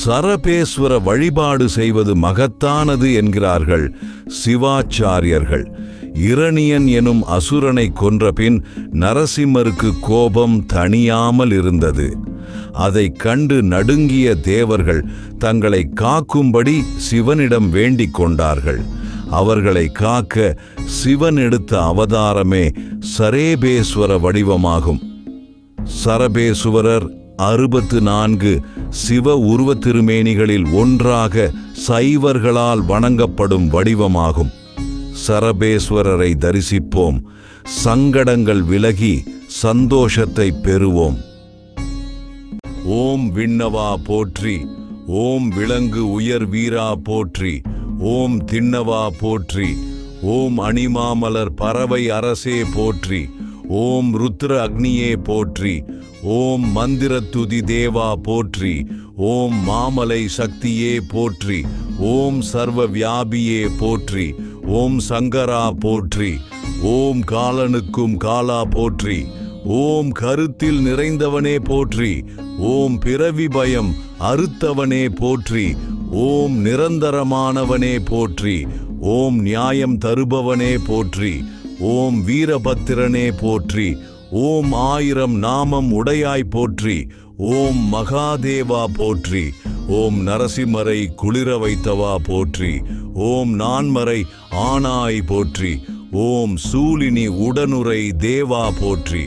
சரபேஸ்வர வழிபாடு செய்வது மகத்தானது என்கிறார்கள் சிவாச்சாரியர்கள். இரணியன் எனும் அசுரனை கொன்றபின் நரசிம்மருக்கு கோபம் தணியாமல் இருந்தது. அதைக் கண்டு நடுங்கிய தேவர்கள் தங்களை காக்கும்படி சிவனிடம் வேண்டிக் கொண்டார்கள். அவர்களை காக்க சிவன் எடுத்த அவதாரமே சரபேஸ்வர வடிவமாகும். சரபேசுவரர் 64 சிவ உருவ திருமேனிகளில் ஒன்றாக சைவர்களால் வணங்கப்படும் வடிவமாகும். சரபேஸ்வரரை தரிசிப்போம், சங்கடங்கள் விலகி சந்தோஷத்தை பெறுவோம். ஓம் விண்ணவா போற்றி, ஓம் விலங்கு உயர் வீரா போற்றி, ஓம் திண்ணவா போற்றி, ஓம் அணிமாமலர் பறவை அரசே போற்றி, ஓம் ருத்ர அக்னியே போற்றி, ஓம் மந்திரத்துதி தேவா போற்றி, ஓம் மாமலை சக்தியே போற்றி, ஓம் சர்வ வியாபியே போற்றி, ஓம் சங்கரா போற்றி, ஓம் காலனுக்கும் காலா போற்றி, ஓம் கருத்தில் நிறைந்தவனே போற்றி, ஓம் பிறவி பயம் அறுத்தவனே போற்றி, ஓம் நிரந்தரமானவனே போற்றி, ஓம் நியாயம் தருபவனே போற்றி, ஓம் வீரபத்திரனே போற்றி, ஓம் 1000 நாமம் உடையாய் போற்றி, ஓம் மகாதேவா போற்றி, ஓம் நரசிம்மரை குளிர வைத்தவா போற்றி, ஓம் நான்மறை ஆனாய் போற்றி, ஓம் சூலினி உடனுரை தேவா போற்றி,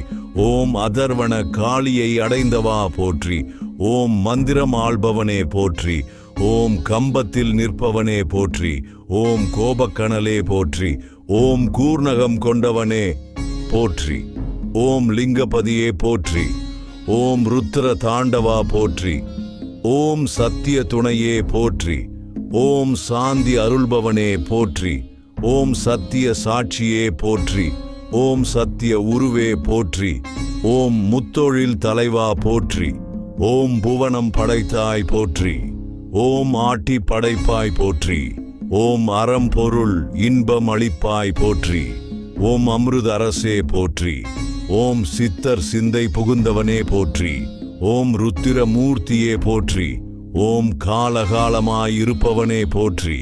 ஓம் அதர்வன காளியை அடைந்தவா போற்றி, ஓம் மந்திரம் ஆள்பவனே போற்றி, ஓம் கம்பத்தில் நிற்பவனே போற்றி, ஓம் கோபக்கணலே போற்றி, ஓம் கூர்ணகம் கொண்டவனே போற்றி, ஓம் லிங்கபதியே போற்றி, ஓம் ருத்ர தாண்டவா போற்றி, ஓம் சத்திய துணையே போற்றி, ஓம் சாந்தி அருள்பவனே போற்றி, ஓம் சத்திய சாட்சியே போற்றி, ஓம் சத்திய உருவே போற்றி, ஓம் முத்தொழில் தலைவா போற்றி, ஓம் புவனம் படைத்தாய் போற்றி, ஓம் ஆட்டி படைப்பாய் போற்றி, ஓம் அறம் பொருள் இன்பம் அளிப்பாய் போற்றி, ஓம் அமிர்த அரசே போற்றி, ஓம் சித்தர் சிந்தை புகுந்தவனே போற்றி, ஓம் ருத்திர மூர்த்தியே போற்றி, ஓம் காலகாலமாயிருப்பவனே போற்றி,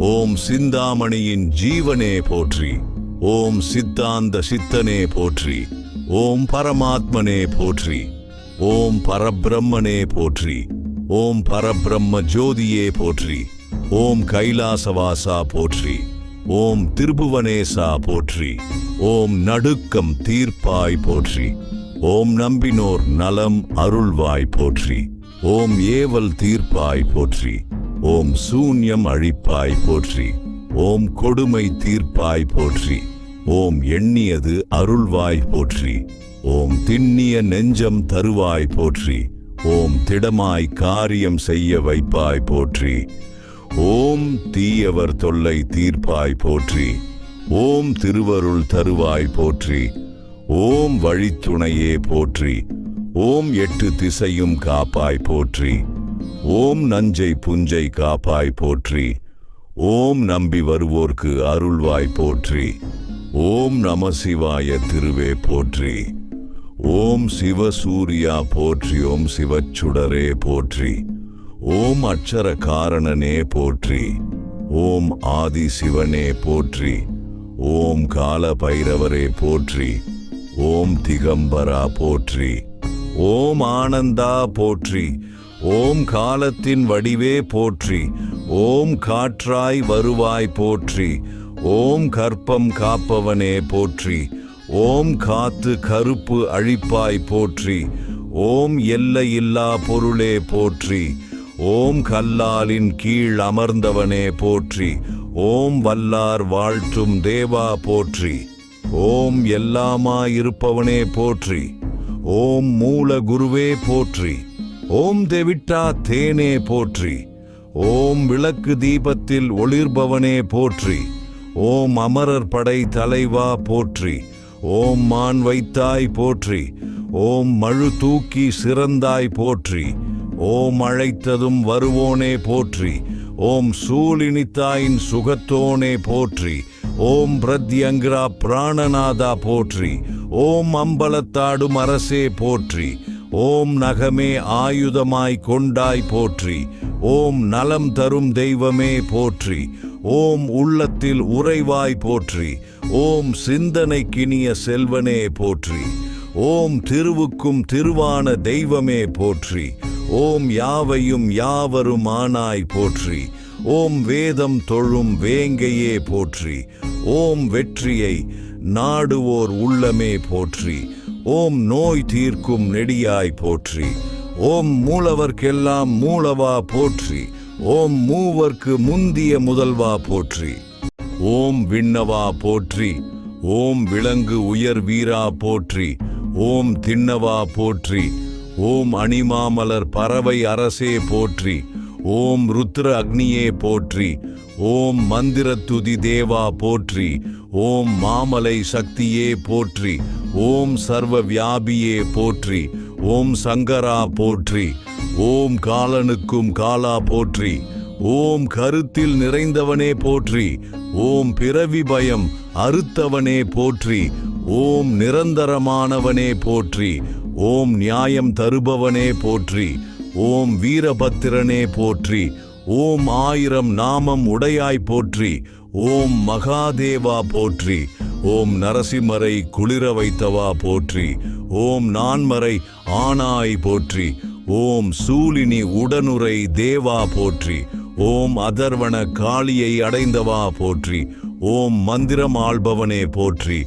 ஓம் சிந்தாமணியின் ஜீவனே போற்றி, ஓம் சித்தாந்த சித்தனே போற்றி, ஓம் பரமாத்மனே போற்றி, ஓம் பரபிரம்மனே போற்றி, ஓம் பரபிரம்ம ஜோதியே போற்றி, ஓம் கைலாசவாசா போற்றி, ஓம் திருபுவனேசா போற்றி, ஓம் நடுக்கம் தீர்ப்பாய் போற்றி, ஓம் நம்பினோர் நலம் அருள்வாய் போற்றி, ஓம் ஏவல் தீர்ப்பாய் போற்றி, ஓம் சூன்யம் அழிப்பாய் போற்றி, ஓம் கொடுமை தீர்ப்பாய் போற்றி, ஓம் எண்ணியது அருள்வாய் போற்றி, ஓம் திண்ணிய நெஞ்சம் தருவாய் போற்றி, ஓம் திடமாய் காரியம் செய்ய வைப்பாய் போற்றி, ஓம் தீயவர் தொல்லை தீர்ப்பாய் போற்றி, ஓம் திருவருள் தருவாய் போற்றி, ஓம் வழித்துணையே போற்றி, ஓம் 8 திசையும் காப்பாய் போற்றி, ஓம் நஞ்சை புஞ்சை காப்பாய் போற்றி, ஓம் நம்பி வருவோர்க்கு அருள்வாய் போற்றி, ஓம் நம சிவாய திருவே போற்றி, ஓம் சிவசூரியா போற்றி, ஓம் சிவச்சுடரே போற்றி, ஓம் அட்சர காரணனே போற்றி, ஓம் ஆதி சிவனே போற்றி, ஓம் கால பைரவரே போற்றி, ஓம் திகம்பரா போற்றி, ஓம் ஆனந்தா போற்றி, ஓம் காலத்தின் வடிவே போற்றி, ஓம் காற்றாய் வருவாய் போற்றி, ஓம் கற்பம் காப்பவனே போற்றி, ஓம் காத்து கருப்பு அழிப்பாய் போற்றி, ஓம் எல்லையில்லா பொருளே போற்றி, ஓம் கல்லாலின் கீழ் அமர்ந்தவனே போற்றி, ஓம் வல்லார் வாழ்த்தும் தேவா போற்றி, ஓம் எல்லாமாயிருப்பவனே போற்றி, ஓம் மூல குருவே போற்றி, ஓம் தெவிட்டா தேனே போற்றி, ஓம் விளக்கு தீபத்தில் ஒளிர்பவனே போற்றி, ஓம் அமரர் படை தலைவா போற்றி, ஓம் மான் வைத்தாய் போற்றி, ஓம் மழு தூக்கி சிறந்தாய் போற்றி, ஓம் அழைத்ததும் வருவோனே போற்றி, ஓம் சூலினித்தாயின் சுகத்தோனே போற்றி, ஓம் பிரத்யங்கிரா பிராணநாதா போற்றி, ஓம் அம்பலத்தாடும் அரசே போற்றி, ஓம் நகமே ஆயுதமாய் கொண்டாய் போற்றி. ஓம் நலம் தரும் தெய்வமே போற்றி. ஓம் உள்ளத்தில் உறைவாய் போற்றி. ஓம் சிந்தனைக்கினிய செல்வனே போற்றி. ஓம் திருவுக்கும் திருவான தெய்வமே போற்றி. ஓம் யாவையும் யாவரும் ஆனாய் போற்றி. ஓம் வேதம் தொழும் வேங்கையே போற்றி. ஓம் வெற்றியை நாடுவோர் உள்ளமே போற்றி. ஓம் நோய் தீர்க்கும் நெடியாய் போற்றி. ஓம் மூலவர்க்கெல்லாம் மூலவா போற்றி. ஓம் மூவர்க்கு முந்திய முதல்வா போற்றி. ஓம் விண்ணவா போற்றி. ஓம் விலங்கு உயர் வீரா போற்றி. ஓம் திண்ணவா போற்றி. ஓம் அணிமாமலர் பறவை அரசே போற்றி. ஓம் ருத்ர அக்னியே போற்றி. ஓம் மந்திரத்துதி தேவா போற்றி. ஓம் மாமலை சக்தியே போற்றி. ஓம் சர்வ வியாபியே போற்றி. ஓம் சங்கரா போற்றி. ஓம் காலனுக்கும் காலா போற்றி. ஓம் கருத்தில் நிறைந்தவனே போற்றி. ஓம் பிறவி பயம் அறுத்தவனே போற்றி. ஓம் நிரந்தரமானவனே போற்றி. ஓம் நியாயம் தருபவனே போற்றி. ஓம் வீரபத்திரனே போற்றி. ஓம் 1000 நாமம் உடையாய் போற்றி. ஓம் மகாதேவா போற்றி. ஓம் நரசிம்மரை குளிர வைத்தவா போற்றி. ஓம் நான்மறை ஆனாய் போற்றி. ஓம் சூலினி உடனுரை தேவா போற்றி. ஓம் அதர்வன காளியை அடைந்தவா போற்றி. ஓம் மந்திரம் ஆள்பவனே போற்றி.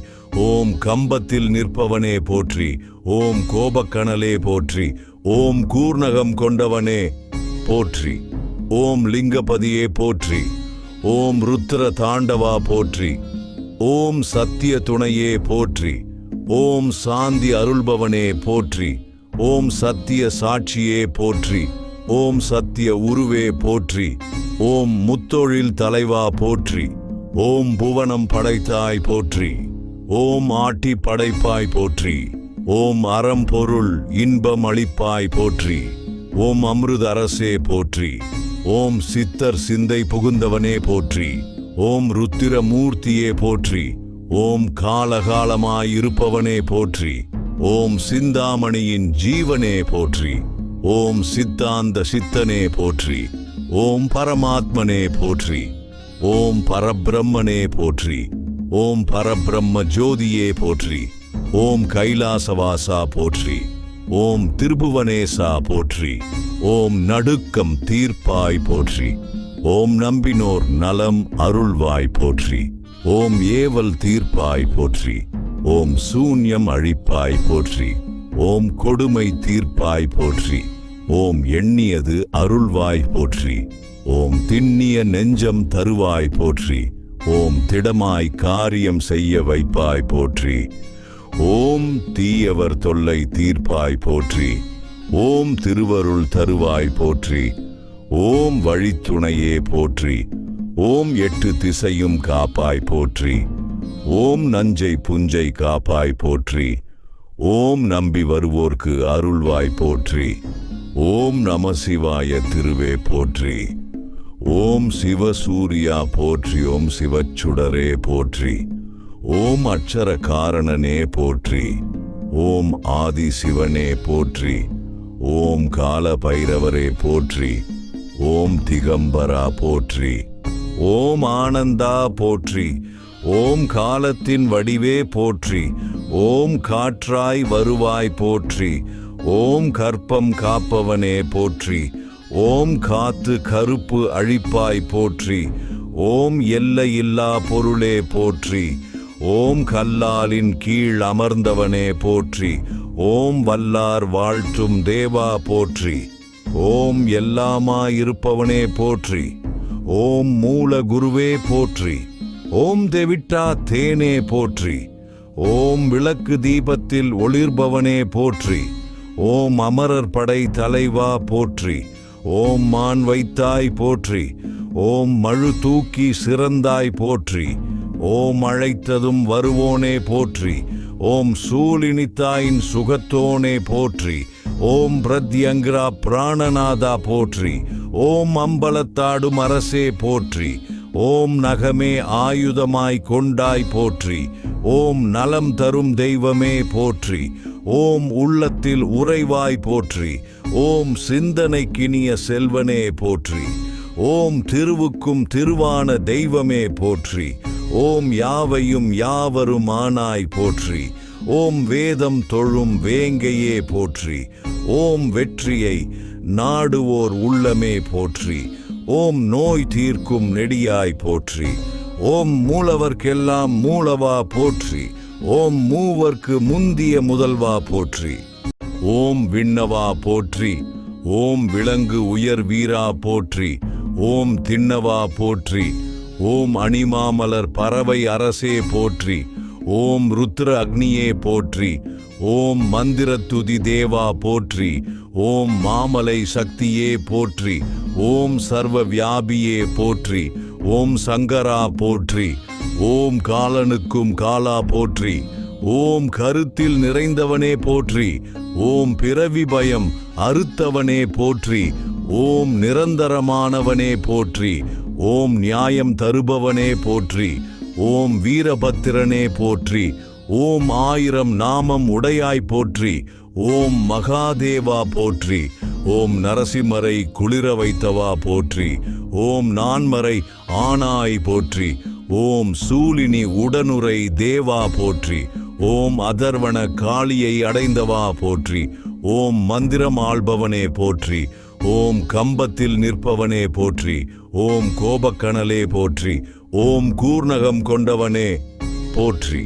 ஓம் கம்பத்தில் நிற்பவனே போற்றி. ஓம் கோபக்கணலே போற்றி. ஓம் கூர்ணகம் கொண்டவனே போற்றி. ஓம் லிங்கபதியே போற்றி. ஓம் ருத்ர தாண்டவா போற்றி. ஓம் சத்திய துணையே போற்றி. ஓம் சாந்தி அருள்பவனே போற்றி. ஓம் சத்திய சாட்சியே போற்றி. ஓம் சத்திய உருவே போற்றி. ஓம் முத்தொழில் தலைவா போற்றி. ஓம் புவனம் படைத்தாய் போற்றி. ஓம் ஆட்டி படைப்பாய் போற்றி. ஓம் அறம் பொருள் இன்பம் அளிப்பாய் போற்றி. ஓம் அமிர்த அரசே போற்றி. ஓம் சித்தர் சிந்தை புகுந்தவனே போற்றி. ஓம் ருத்திர மூர்த்தியே போற்றி. ஓம் காலகாலமாய் இருப்பவனே போற்றி. ஓம் சிந்தாமணியின் ஜீவனே போற்றி. ஓம் சித்தாந்த சித்தனே போற்றி. ஓம் பரமாத்மனே போற்றி. ஓம் பரபிரம்மனே போற்றி. ஓம் பரபிரம்ம ஜோதியே போற்றி. ஓம் கைலாசவாசா போற்றி. ஓம் திருபுவனேசா போற்றி. ஓம் நடுக்கம் தீர்ப்பாய் போற்றி. ஓம் நம்பினோர் நலம் அருள்வாய் போற்றி. ஓம் ஏவல் தீர்ப்பாய் போற்றி. ஓம் சூன்யம் அழிப்பாய் போற்றி. ஓம் கொடுமை தீர்ப்பாய் போற்றி. ஓம் எண்ணியது அருள்வாய் போற்றி. ஓம் திண்ணிய நெஞ்சம் தருவாய் போற்றி. ஓம் திடமாய் காரியம் செய்ய வைப்பாய் போற்றி. ஓம் தீயவர் தொல்லை தீர்ப்பாய் போற்றி. ஓம் திருவருள் தருவாய் போற்றி. ஓம் வழித்துணையே போற்றி. ஓம் 8 திசையும் காப்பாய் போற்றி. ஓம் நஞ்சை புஞ்சை காப்பாய் போற்றி. ஓம் நம்பி வருவோர்க்கு அருள்வாய் போற்றி. ஓம் நம சிவாய திருவே போற்றி. ஓம் சிவசூரியா போற்றி. ஓம் சிவச்சுடரே போற்றி. ஓம் அட்சர காரணனே போற்றி. ஓம் ஆதி சிவனே போற்றி. ஓம் கால பைரவரே போற்றி. ஓம் திகம்பரா போற்றி. ஓம் ஆனந்தா போற்றி. ஓம் காலத்தின் வடிவே போற்றி. ஓம் காற்றாய் வருவாய் போற்றி. ஓம் கற்பம் காப்பவனே போற்றி. ஓம் காத்து கருப்பு அழிப்பாய் போற்றி. ஓம் எல்லையில்லா பொருளே போற்றி. ஓம் கல்லாலின் கீழ் அமர்ந்தவனே போற்றி. ஓம் வல்லார் வாழ்த்தும் தேவா போற்றி. ஓம் எல்லாமாயிருப்பவனே போற்றி. ஓம் மூல குருவே போற்றி. ஓம் தெவிட்டா தேனே போற்றி. ஓம் விளக்கு தீபத்தில் ஒளிர்பவனே போற்றி. ஓம் அமரர் படை தலைவா போற்றி. ஓம் மான் வைத்தாய் போற்றி. ஓம் மழு தூக்கி சிறந்தாய் போற்றி. ஓம் அழைத்ததும் வருவோனே போற்றி. ஓம் சூலினித்தாயின் சுகத்தோனே போற்றி. ஓம் பிரத்யங்கிரா பிராணநாதா போற்றி. ஓம் அம்பலத்தாடும் அரசே போற்றி. ஓம் நகமே ஆயுதமாய் கொண்டாய் போற்றி. ஓம் நலம் தரும் தெய்வமே போற்றி. ஓம் உள்ளத்தில் உறைவாய் போற்றி. ஓம் சிந்தனைக்கினிய செல்வனே போற்றி. ஓம் திருவுக்கும் திருவான தெய்வமே போற்றி. ஓம் யாவையும் யாவருமானாய் போற்றி. ஓம் வேதம் தொழும் வேங்கையே போற்றி. ஓம் வெற்றியை நாடுவோர் உள்ளமே போற்றி. ஓம் நோய் தீர்க்கும் நெடியாய் போற்றி. ஓம் மூலவர்க்கெல்லாம் மூலவா போற்றி. ஓம் மூவர்க்கு முந்திய முதல்வா போற்றி. ஓம் விண்ணவா போற்றி. ஓம் விலங்கு உயர் வீரா போற்றி. ஓம் திண்ணவா போற்றி. ஓம் அணிமாமலர் பறவை அரசே போற்றி. ஓம் ருத்ர அக்னியே போற்றி. ஓம் மந்திரத்துதி தேவா போற்றி. ஓம் மாமலை சக்தியே போற்றி. ஓம் சர்வ வியாபியே போற்றி. ஓம் சங்கரா போற்றி. ஓம் காலனுக்கும் காலா போற்றி. ஓம் கருத்தில் நிறைந்தவனே போற்றி. ஓம் பிறவி பயம் அறுத்தவனே போற்றி. ஓம் நிரந்தரமானவனே போற்றி. ஓம் நியாயம் தருபவனே போற்றி. ஓம் வீரபத்திரனே போற்றி. ஓம் 1000 நாமம் உடையாய் போற்றி. ஓம் மகாதேவா போற்றி. ஓம் நரசிம்மரை குளிர வைத்தவா போற்றி. ஓம் நான்மறை ஆனாய் போற்றி. ஓம் சூலினி உடனுரை தேவா போற்றி. ஓம் அதர்வன காளியை அடைந்தவா போற்றி. ஓம் மந்திரம் ஆள்பவனே போற்றி. ஓம் கம்பத்தில் நிற்பவனே போற்றி. ஓம் கோபக்கணலே போற்றி. ஓம் கூர்ணகம் கொண்டவனே போற்றி.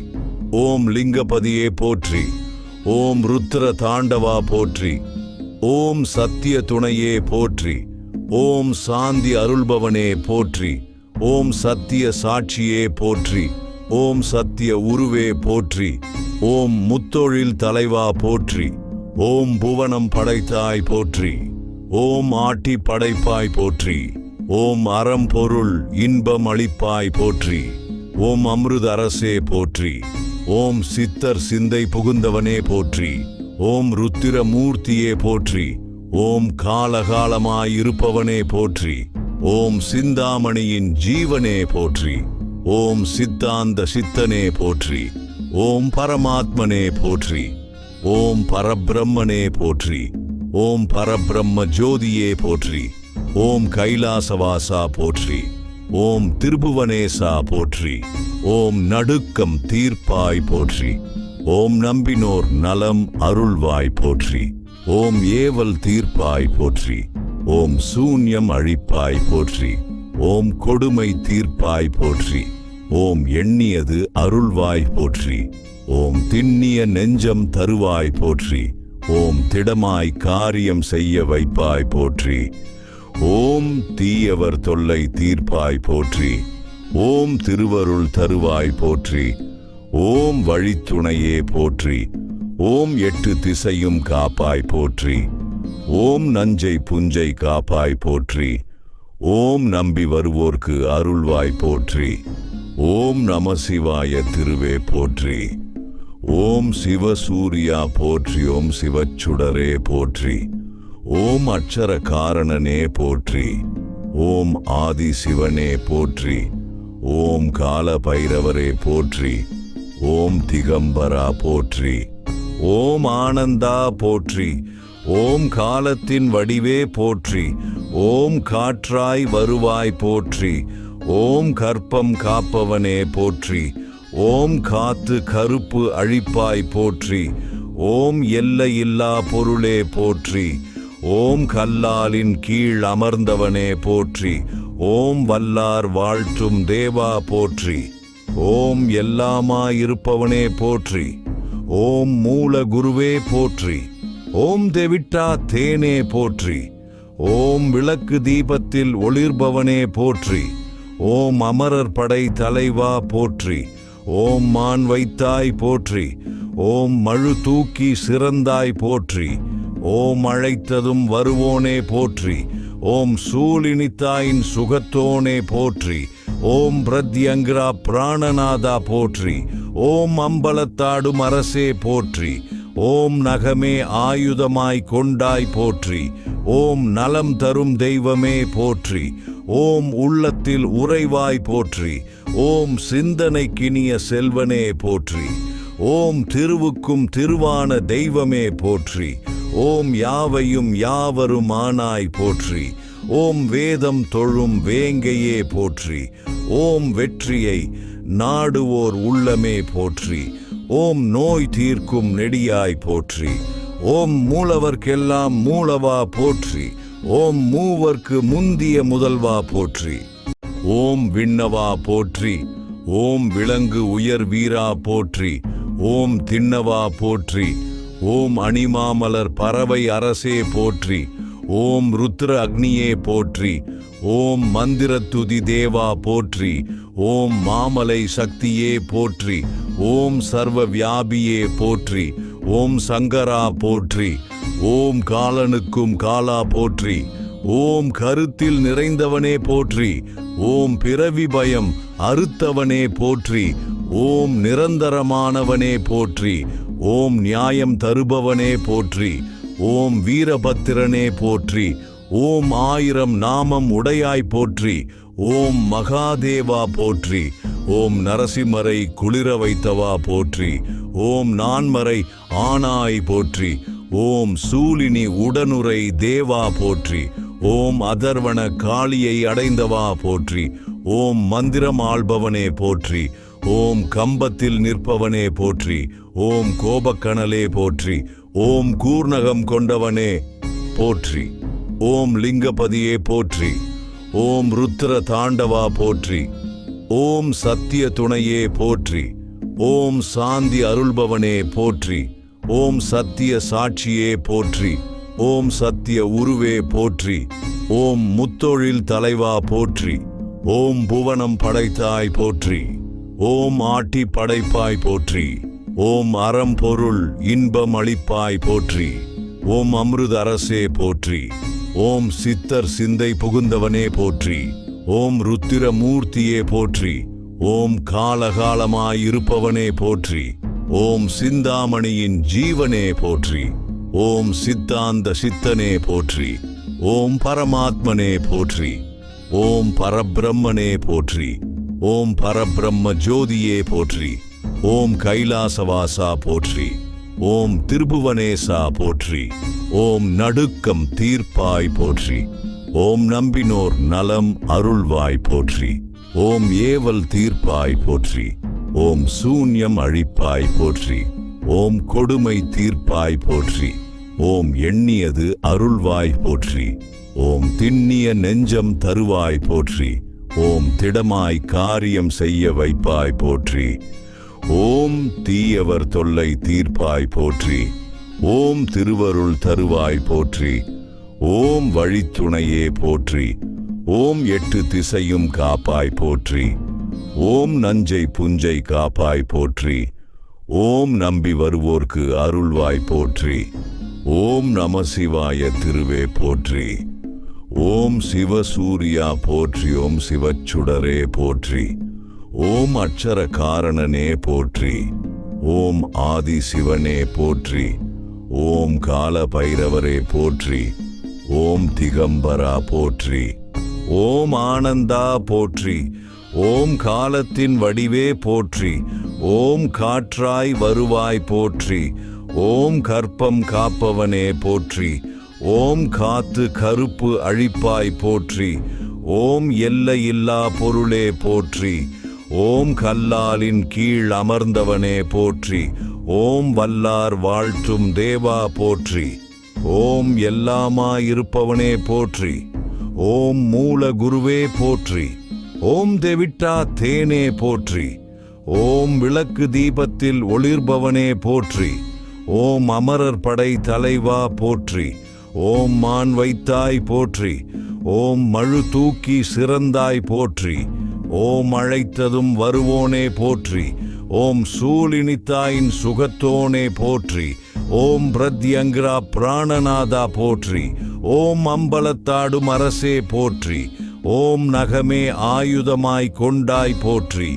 ஓம் லிங்கபதியே போற்றி. ஓம் ருத்ர தாண்டவா போற்றி. ஓம் சத்திய துணையே போற்றி. ஓம் சாந்தி அருள்பவனே போற்றி. ஓம் சத்திய சாட்சியே போற்றி. ஓம் சத்திய உருவே போற்றி. ஓம் முத்தொழில் தலைவா போற்றி. ஓம் புவனம் படைத்தாய் போற்றி. ஓம் ஆட்டி படைப்பாய் போற்றி. ஓம் அறம் பொருள் இன்பம் அளிப்பாய் போற்றி. ஓம் அமிர்த அரசே போற்றி. ஓம் சித்தர் சிந்தை புகுந்தவனே போற்றி. ஓம் ருத்திர மூர்த்தியே போற்றி. ஓம் காலகாலமாயிருப்பவனே போற்றி. ஓம் சிந்தாமணியின் ஜீவனே போற்றி. ஓம் சித்தாந்த சித்தனே போற்றி. ஓம் பரமாத்மனே போற்றி. ஓம் பரபிரம்மனே போற்றி. ஓம் பரபிரம்ம ஜோதியே போற்றி. ஓம் கைலாசவாசா போற்றி. ஓம் திருபுவனேசா போற்றி. ஓம் நடுக்கம் தீர்ப்பாய் போற்றி. ஓம் நம்பினோர் நலம் அருள்வாய் போற்றி. ஓம் ஏவல் தீர்ப்பாய் போற்றி. ஓம் சூன்யம் அழிப்பாய் போற்றி. ஓம் கொடுமை தீர்ப்பாய் போற்றி. ஓம் எண்ணியது அருள்வாய் போற்றி. ஓம் திண்ணிய நெஞ்சம் தருவாய் போற்றி. ஓம் திடமாய் காரியம் செய்ய வைப்பாய் போற்றி. ஓம் தீயவர் தொல்லை தீர்ப்பாய் போற்றி. ஓம் திருவருள் தருவாய் போற்றி. ஓம் வழித்துணையே போற்றி. ஓம் 8 திசையும் காப்பாய் போற்றி. ஓம் நஞ்சை புஞ்சை காப்பாய் போற்றி. ஓம் நம்பி வருவோர்க்கு அருள்வாய் போற்றி. ஓம் நம சிவாய திருவே போற்றி. ஓம் சிவசூரியா போற்றி. ஓம் சிவச்சுடரே போற்றி. ஓம் அட்சர காரணனே போற்றி. ஓம் ஆதி சிவனே போற்றி. ஓம் கால பைரவரே போற்றி. ஓம் திகம்பரா போற்றி. ஓம் ஆனந்தா போற்றி. ஓம் காலத்தின் வடிவே போற்றி. ஓம் காற்றாய் வருவாய் போற்றி. ஓம் கற்பம் காப்பவனே போற்றி. ஓம் காத்து கருப்பு அழிப்பாய் போற்றி. ஓம் எல்லையில்லா பொருளே போற்றி. ஓம் கல்லாலின் கீழ் அமர்ந்தவனே போற்றி. ஓம் வல்லார் வாழ்த்தும் தேவா போற்றி. ஓம் எல்லாமாயிருப்பவனே போற்றி. ஓம் மூல குருவே போற்றி. ஓம் தெவிட்டா தேனே போற்றி. ஓம் விளக்கு தீபத்தில் ஒளிர்பவனே போற்றி. ஓம் அமரர் படை தலைவா போற்றி. ஓம் மான் வைத்தாய் போற்றி. ஓம் மழு தூக்கி சிறந்தாய் போற்றி. ஓம் அழைத்ததும் வருவோனே போற்றி. ஓம் சூலினித்தாயின் சுகத்தோனே போற்றி. ஓம் பிரத்யங்கிரா பிராணநாதா போற்றி. ஓம் அம்பலத்தாடும் அரசே போற்றி. ஓம் நகமே ஆயுதமாய் கொண்டாய் போற்றி. ஓம் நலம் தரும் தெய்வமே போற்றி. ஓம் உள்ளத்தில் உறைவாய் போற்றி. ஓம் சிந்தனைக்கினிய செல்வனே போற்றி. ஓம் திருவுக்கும் திருவான தெய்வமே போற்றி. ஓம் யாவையும் யாவருமானாய் போற்றி. ஓம் வேதம் தொழும் வேங்கையே போற்றி. ஓம் வெற்றியை நாடுவோர் உள்ளமே போற்றி. ஓம் நோய் தீர்க்கும் நெடியாய் போற்றி. ஓம் மூலவர்க்கெல்லாம் மூலவா போற்றி. ஓம் மூவர்க்கு முந்திய முதல்வா போற்றி. ஓம் விண்ணவா போற்றி. ஓம் விலங்கு உயர் வீரா போற்றி. ஓம் திண்ணவா போற்றி. ஓம் அணிமாமலர் பறவை அரசே போற்றி. ஓம் ருத்ர அக்னியே போற்றி. ஓம் மந்திரத்துதி தேவா போற்றி. ஓம் மாமலை சக்தியே போற்றி. ஓம் சர்வ வியாபியே போற்றி. ஓம் சங்கரா போற்றி. ஓம் காலனுக்கும் காலா போற்றி. ஓம் கருத்தில் நிறைந்தவனே போற்றி. ஓம் பிறவி பயம் அறுத்தவனே போற்றி. ஓம் நிரந்தரமானவனே போற்றி. ஓம் நியாயம் தருபவனே போற்றி. ஓம் வீரபத்திரனே போற்றி. ஓம் 1000 நாமம் உடையாய் போற்றி. ஓம் மகாதேவா போற்றி. ஓம் நரசிம்மரை குளிர வைத்தவா போற்றி. ஓம் நான்மறை ஆனாய் போற்றி. ஓம் சூலினி உடனுரை தேவா போற்றி. ஓம் அதர்வன காளியை அடைந்தவா போற்றி. ஓம் மந்திரம் ஆள்பவனே போற்றி. ஓம் கம்பத்தில் நிற்பவனே போற்றி. ஓம் கோபக்கணலே போற்றி. ஓம் கூர்நகம் கொண்டவனே போற்றி. ஓம் லிங்கபதியே போற்றி. ஓம் ருத்ர தாண்டவா போற்றி. ஓம் சத்திய துணையே போற்றி. ஓம் சாந்தி அருள்பவனே போற்றி. ஓம் சத்திய சாட்சியே போற்றி. ஓம் சத்திய உருவே போற்றி. ஓம் முத்தொழில் தலைவா போற்றி. ஓம் புவனம் படைத்தாய் போற்றி. ஓம் ஆட்டி படைப்பாய் போற்றி. ஓம் அறம் பொருள் இன்பம் அளிப்பாய் போற்றி. ஓம் அமிர்த அரசே போற்றி. ஓம் சித்தர் சிந்தை புகுந்தவனே போற்றி. ஓம் ருத்திர மூர்த்தியே போற்றி. ஓம் காலகாலமாய் இருப்பவனே போற்றி. ஓம் சிந்தாமணியின் ஜீவனே போற்றி. ஓம் சித்தாந்த சித்தனே போற்றி. ஓம் பரமாத்மனே போற்றி. ஓம் பரபிரம்மனே போற்றி. ஓம் பரபிரம்ம ஜோதியே போற்றி. ஓம் கைலாசவாசா போற்றி. ஓம் திருபுவனேசா போற்றி. ஓம் நடுக்கம் தீர்ப்பாய் போற்றி. ஓம் நம்பினோர் நலம் அருள்வாய் போற்றி. ஓம் ஏவல் தீர்ப்பாய் போற்றி. ஓம் சூன்யம் அழிப்பாய் போற்றி. ஓம் கொடுமை தீர்ப்பாய் போற்றி. ஓம் எண்ணியது அருள்வாய் போற்றி. ஓம் திண்ணிய நெஞ்சம் தருவாய் போற்றி. ஓம் திடமாய் காரியம் செய்ய வைப்பாய் போற்றி. ஓம் தீயவர் தொல்லை தீர்ப்பாய் போற்றி. ஓம் திருவருள் தருவாய் போற்றி. ஓம் வழித்துணையே போற்றி. ஓம் 8 திசையும் காப்பாய் போற்றி. ஓம் நஞ்சை புஞ்சை காப்பாய் போற்றி. ஓம் நம்பி வருவோர்க்கு அருள்வாய் போற்றி. ஓம் நம சிவாய திருவே போற்றி. ஓம் சிவசூரியா போற்றி. ஓம் சிவச்சுடரே போற்றி. ஓம் அட்சர காரணனே போற்றி. ஓம் ஆதி சிவனே போற்றி. ஓம் கால பைரவரே போற்றி. ஓம் திகம்பரா போற்றி. ஓம் ஆனந்தா போற்றி. ஓம் காலத்தின் வடிவே போற்றி. ஓம் காற்றாய் வருவாய் போற்றி. ஓம் கற்பம் காப்பவனே போற்றி. ஓம் காத்து கருப்பு அழிப்பாய் போற்றி. ஓம் எல்லையில்லா பொருளே போற்றி. ஓம் கல்லாலின் கீழ் அமர்ந்தவனே போற்றி. ஓம் வல்லார் வாழ்த்தும் தேவா போற்றி. ஓம் எல்லாமாயிருப்பவனே போற்றி. ஓம் மூல குருவே போற்றி. ஓம் தெவிட்டா தேனே போற்றி. ஓம் விளக்கு தீபத்தில் ஒளிர்பவனே போற்றி. ஓம் அமரர் படை தலைவா போற்றி. ஓம் மான் வைத்தாய் போற்றி. ஓம் மழு தூக்கி சிறந்தாய் போற்றி. ஓம் அழைத்ததும் வருவோனே போற்றி. ஓம் சூலினித்தாயின் சுகத்தோனே போற்றி. ஓம் பிரத்யங்கிரா பிராணநாதா போற்றி. ஓம் அம்பலத்தாடும் அரசே போற்றி. ஓம் நகமே ஆயுதமாய் கொண்டாய் போற்றி.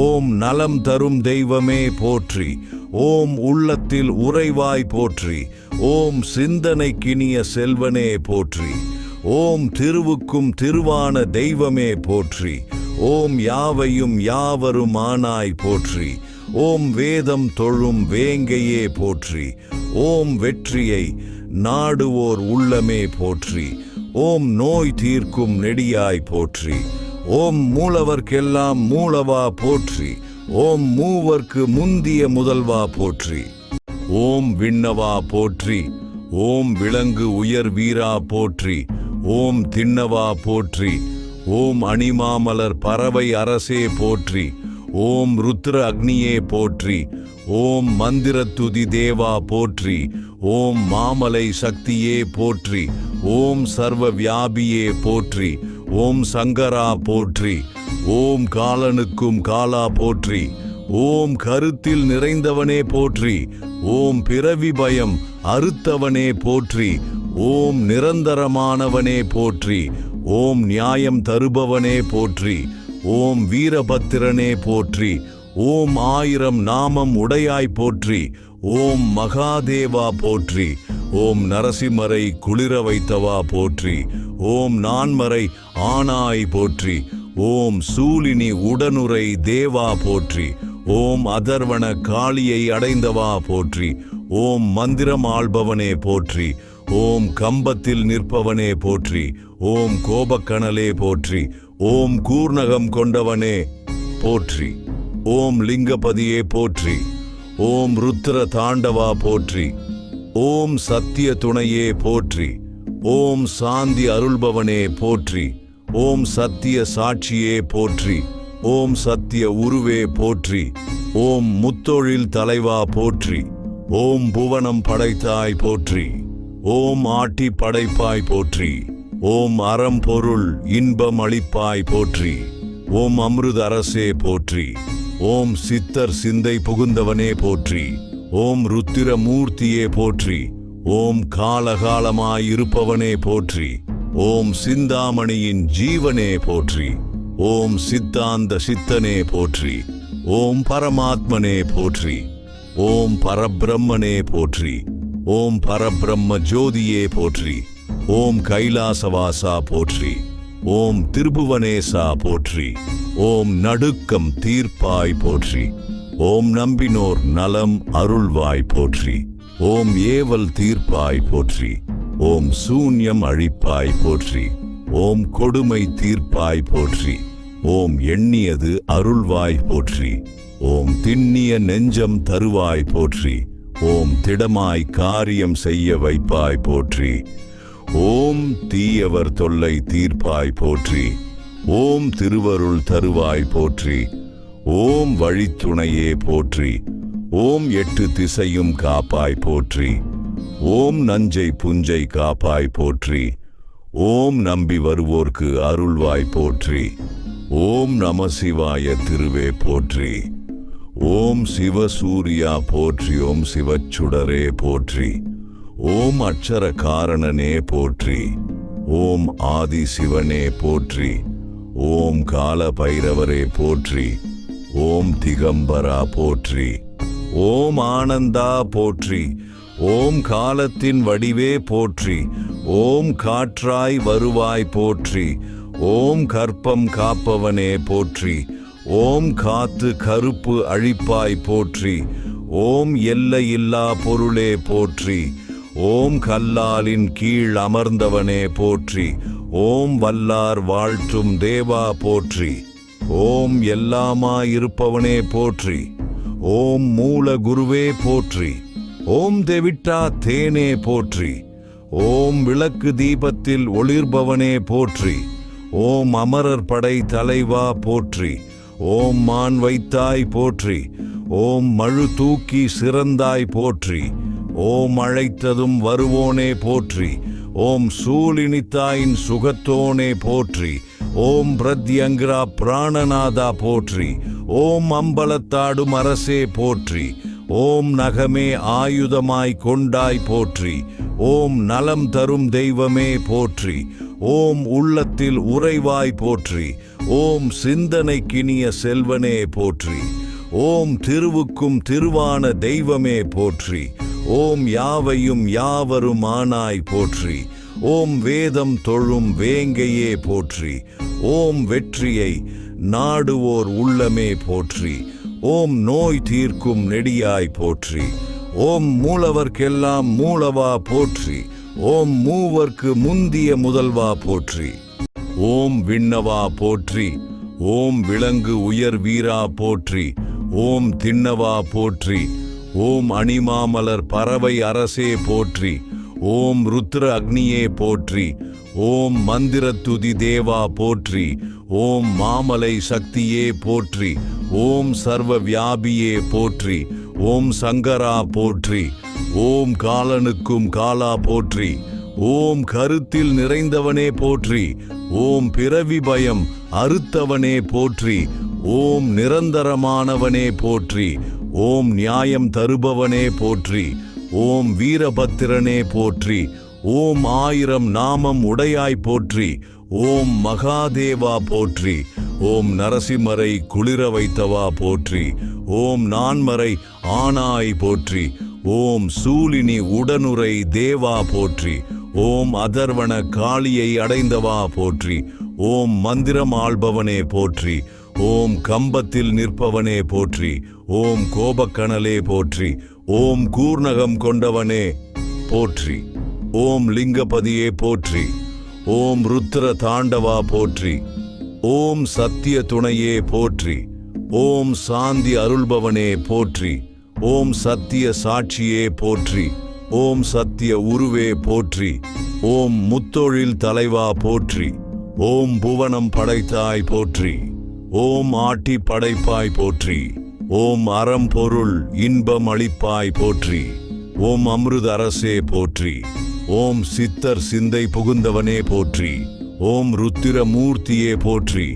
ஓம் நலம் தரும் தெய்வமே போற்றி. ஓம் உள்ளத்தில் உறைவாய் போற்றி. ஓம் சிந்தனைக்கினிய செல்வனே போற்றி. ஓம் திருவுக்கும் திருவான தெய்வமே போற்றி. ஓம் யாவையும் யாவருமானாய் போற்றி. ஓம் வேதம் தொழும் வேங்கையே போற்றி. ஓம் வெற்றியை நாடுவோர் உள்ளமே போற்றி. ஓம் நோய் தீர்க்கும் நெடியாய் போற்றி. ஓம் மூலவர்க்கெல்லாம் மூலவா போற்றி. ஓம் மூவர்க்கு முந்திய முதல்வா போற்றி. ஓம் விண்ணவா போற்றி. ஓம் விலங்கு உயர் வீரா போற்றி. ஓம் திண்ணவா போற்றி. ஓம் அணிமாமலர் பறவை அரசே போற்றி. ஓம் ருத்ர அக்னியே போற்றி. ஓம் மந்திரத்துதி தேவா போற்றி. ஓம் மாமலை சக்தியே போற்றி. ஓம் சர்வ வியாபியே போற்றி. ஓம் சங்கரா போற்றி. ஓம் காலனுக்கும் காலா போற்றி. ஓம் கருத்தில் நிறைந்தவனே போற்றி. ஓம் பிறவி பயம் அறுத்தவனே போற்றி. ஓம் நிரந்தரமானவனே போற்றி. ஓம் நியாயம் தருபவனே போற்றி. ஓம் வீரபத்திரனே போற்றி. ஓம் 1000 நாமம் உடையாய் போற்றி. ஓம் மகாதேவா போற்றி. ஓம் நரசிம்மரை குளிர வைத்தவா போற்றி. ஓம் நான்மறை ஆனாய் போற்றி. ஓம் சூலினி உடனுரை தேவா போற்றி. ஓம் அதர்வன காளியை அடைந்தவா போற்றி. ஓம் மந்திரம் ஆள்பவனே போற்றி. ஓம் கம்பத்தில் நிற்பவனே போற்றி. ஓம் கோபக்கணலே போற்றி. ஓம் கூர்ணகம் கொண்டவனே போற்றி. ஓம் லிங்கபதியே போற்றி. ஓம் ருத்ர தாண்டவா போற்றி. ஓம் சத்திய துணையே போற்றி. ஓம் சாந்தி அருள்பவனே போற்றி. ஓம் சத்திய சாட்சியே போற்றி. ஓம் சத்திய உருவே போற்றி. ஓம் முத்தொழில் தலைவா போற்றி. ஓம் புவனம் படைத்தாய் போற்றி. ஓம் ஆட்டி படைப்பாய் போற்றி. ஓம் அறம் பொருள் இன்பம் அளிப்பாய் போற்றி. ஓம் அமிர்த அரசே போற்றி. ஓம் சித்தர் சிந்தை புகுந்தவனே போற்றி. ஓம் ருத்திர மூர்த்தியே போற்றி. ஓம் காலகாலமாயிருப்பவனே போற்றி. ஓம் சிந்தாமணியின் ஜீவனே போற்றி. ஓம் சித்தாந்த சித்தனே போற்றி. ஓம் பரமாத்மனே போற்றி. ஓம் பரபிரம்மனே போற்றி. ஓம் பரபிரம்ம ஜோதியே போற்றி. ஓம் கைலாசவாசா போற்றி. ஓம் திருபுவனேசா போற்றி. ஓம் நடுக்கம் தீர்ப்பாய் போற்றி. ஓம் நம்பினோர் நலம் அருள்வாய் போற்றி. ஓம் ஏவல் தீர்ப்பாய் போற்றி. ஓம் சூன்யம் அழிப்பாய் போற்றி. ஓம் கொடுமை தீர்ப்பாய் போற்றி. ஓம் எண்ணியது அருள்வாய் போற்றி. ஓம் திண்ணிய நெஞ்சம் தருவாய் போற்றி. ஓம் திடமாய் காரியம் செய்ய வைப்பாய் போற்றி. ஓம் தீயவர் தொல்லை தீர்ப்பாய் போற்றி. ஓம் திருவருள் தருவாய் போற்றி. ஓம் வழித்துணையே போற்றி. ஓம் 8 திசையும் காப்பாய் போற்றி. ஓம் நஞ்சை புஞ்சை காப்பாய் போற்றி. ஓம் நம்பி வருவோர்க்கு அருள்வாய் போற்றி. ஓம் நம சிவாய திருவே போற்றி. ஓம் சிவசூரியா போற்றி. ஓம் சிவச்சுடரே போற்றி. ஓம் அட்சர காரணனே போற்றி. ஓம் ஆதி சிவனே போற்றி. ஓம் கால பைரவரே போற்றி. ஓம் திகம்பரா போற்றி. ஓம் ஆனந்தா போற்றி. ஓம் காலத்தின் வடிவே போற்றி. ஓம் காற்றாய் வருவாய் போற்றி. ஓம் கற்பம் காப்பவனே போற்றி. ஓம் காத்து கருப்பு அழிப்பாய் போற்றி. ஓம் எல்லையில்லா பொருளே போற்றி. ஓம் கல்லாலின் கீழ் அமர்ந்தவனே போற்றி. ஓம் வல்லார் வாழ்த்தும் தேவா போற்றி. ஓம் எல்லாமாயிருப்பவனே போற்றி. ஓம் மூல குருவே போற்றி. ஓம் தெவிட்டா தேனே போற்றி. ஓம் விளக்கு தீபத்தில் ஒளிர்பவனே போற்றி. ஓம் அமரர் படை தலைவா போற்றி. ஓம் மான் வைத்தாய் போற்றி. ஓம் மழு தூக்கி சிறந்தாய் போற்றி. ஓம் அழைத்ததும் வருவோனே போற்றி. ஓம் சூலினித்தாயின் சுகத்தோனே போற்றி. ஓம் பிரத்யங்கிரா பிராணநாதா போற்றி. ஓம் அம்பலத்தாடும் அரசே போற்றி. ஓம் நகமே ஆயுதமாய் கொண்டாய் போற்றி. ஓம் நலம் தரும் தெய்வமே போற்றி. ஓம் உள்ளத்தில் உறைவாய் போற்றி. ஓம் சிந்தனைக்கினிய செல்வனே போற்றி. ஓம் திருவுக்கும் திருவான தெய்வமே போற்றி. ஓம் யாவையும் யாவரும் ஆனாய் போற்றி. ஓம் வேதம் தொழும் வேங்கையே போற்றி. ஓம் வெற்றியை நாடுவோர் உள்ளமே போற்றி. ஓம் நோய் தீர்க்கும் நெடியாய் போற்றி. ஓம் மூலவர்க்கெல்லாம் மூலவா போற்றி. ஓம் மூவர்க்கு முந்திய முதல்வா போற்றி. ஓம் விண்ணவா போற்றி. ஓம் விலங்கு உயர் வீரா போற்றி. ஓம் திண்ணவா போற்றி. ஓம் அணிமாமலர் பறவை அரசே போற்றி. ஓம் ருத்ர அக்னியே போற்றி. ஓம் மந்திரத்துதி தேவா போற்றி. ஓம் மாமலை சக்தியே போற்றி. ஓம் சர்வ வியாபியே போற்றி. ஓம் சங்கரா போற்றி. ஓம் காலனுக்கும் காலா போற்றி. ஓம் கருத்தில் நிறைந்தவனே போற்றி. ஓம் பிறவி பயம் அறுத்தவனே போற்றி. ஓம் நிரந்தரமானவனே போற்றி. ஓம் நியாயம் தருபவனே போற்றி. ஓம் வீரபத்திரனே போற்றி. ஓம் 1000 நாமம் உடையாய் போற்றி. ஓம் மகாதேவா போற்றி. ஓம் நரசிம்மரை குளிர வைத்தவா போற்றி. ஓம் நான்மறை ஆனாய் போற்றி. ஓம் சூலினி உடனுரை தேவா போற்றி. ஓம் அதர்வன காளியை அடைந்தவா போற்றி. ஓம் மந்திரம் ஆள்பவனே போற்றி. ஓம் கம்பத்தில் நிற்பவனே போற்றி. ஓம் கோபக்கணலே போற்றி. ஓம் கூர்ணகம் கொண்டவனே போற்றி. ஓம் லிங்கபதியே போற்றி. ஓம் ருத்ர தாண்டவா போற்றி. ஓம் சத்திய துணையே போற்றி. ஓம் சாந்தி அருள்பவனே போற்றி. ஓம் சத்திய சாட்சியே போற்றி. ஓம் சத்திய உருவே போற்றி. ஓம் முத்தொழில் தலைவா போற்றி. ஓம் புவனம் படைத்தாய் போற்றி. ஓம் ஆட்டி படைப்பாய் போற்றி. ஓம் அறம் பொருள் இன்பம் அளிப்பாய் போற்றி. ஓம் அமிர்த அரசே போற்றி. ஓம் சித்தர் சிந்தை புகுந்தவனே போற்றி. ஓம் ருத்திர மூர்த்தியே போற்றி.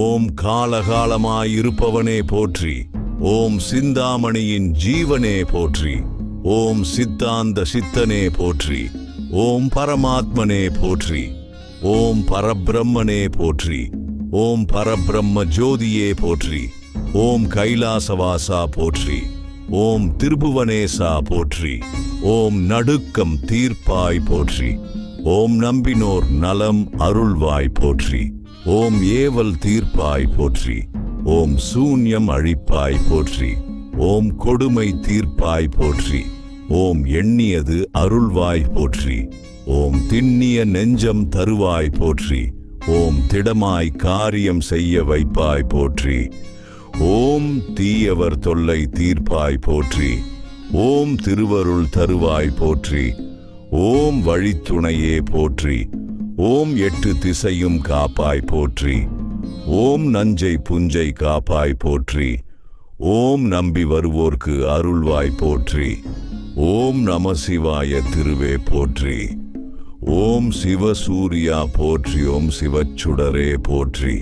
ஓம் காலகாலமாயிருப்பவனே போற்றி. ஓம் சிந்தாமணியின் ஜீவனே போற்றி. ஓம் சித்தாந்த சித்தனே போற்றி. ஓம் பரமாத்மனே போற்றி. ஓம் பரபிரம்மனே போற்றி. ஓம் பரபிரம்ம ஜோதியே போற்றி. ஓம் கைலாசவாசா போற்றி. ஓம் திருபுவனேசா போற்றி. ஓம் நடுக்கம் தீர்ப்பாய் போற்றி. ஓம் நம்பினோர் நலம் அருள்வாய் போற்றி. ஓம் ஏவல் தீர்ப்பாய் போற்றி. ஓம் சூன்யம் அழிப்பாய் போற்றி. ஓம் கொடுமை தீர்ப்பாய் போற்றி. ஓம் எண்ணியது அருள்வாய் போற்றி. ஓம் திண்ணிய நெஞ்சம் தருவாய் போற்றி. ஓம் திடமாய் காரியம் செய்ய வைப்பாய் போற்றி. ஓம் தீயவர் தொல்லை தீர்ப்பாய் போற்றி. ஓம் திருவருள் தருவாய் போற்றி. ஓம் வழித்துணையே போற்றி. ஓம் 8 திசையும் காப்பாய் போற்றி. ஓம் நஞ்சை புஞ்சை காப்பாய் போற்றி. ஓம் நம்பி வருவோர்க்கு அருள்வாய் போற்றி. ஓம் நம சிவாய திருவே போற்றி. ஓம் சிவசூரியா போற்றி. ஓம் சிவச்சுடரே போற்றி.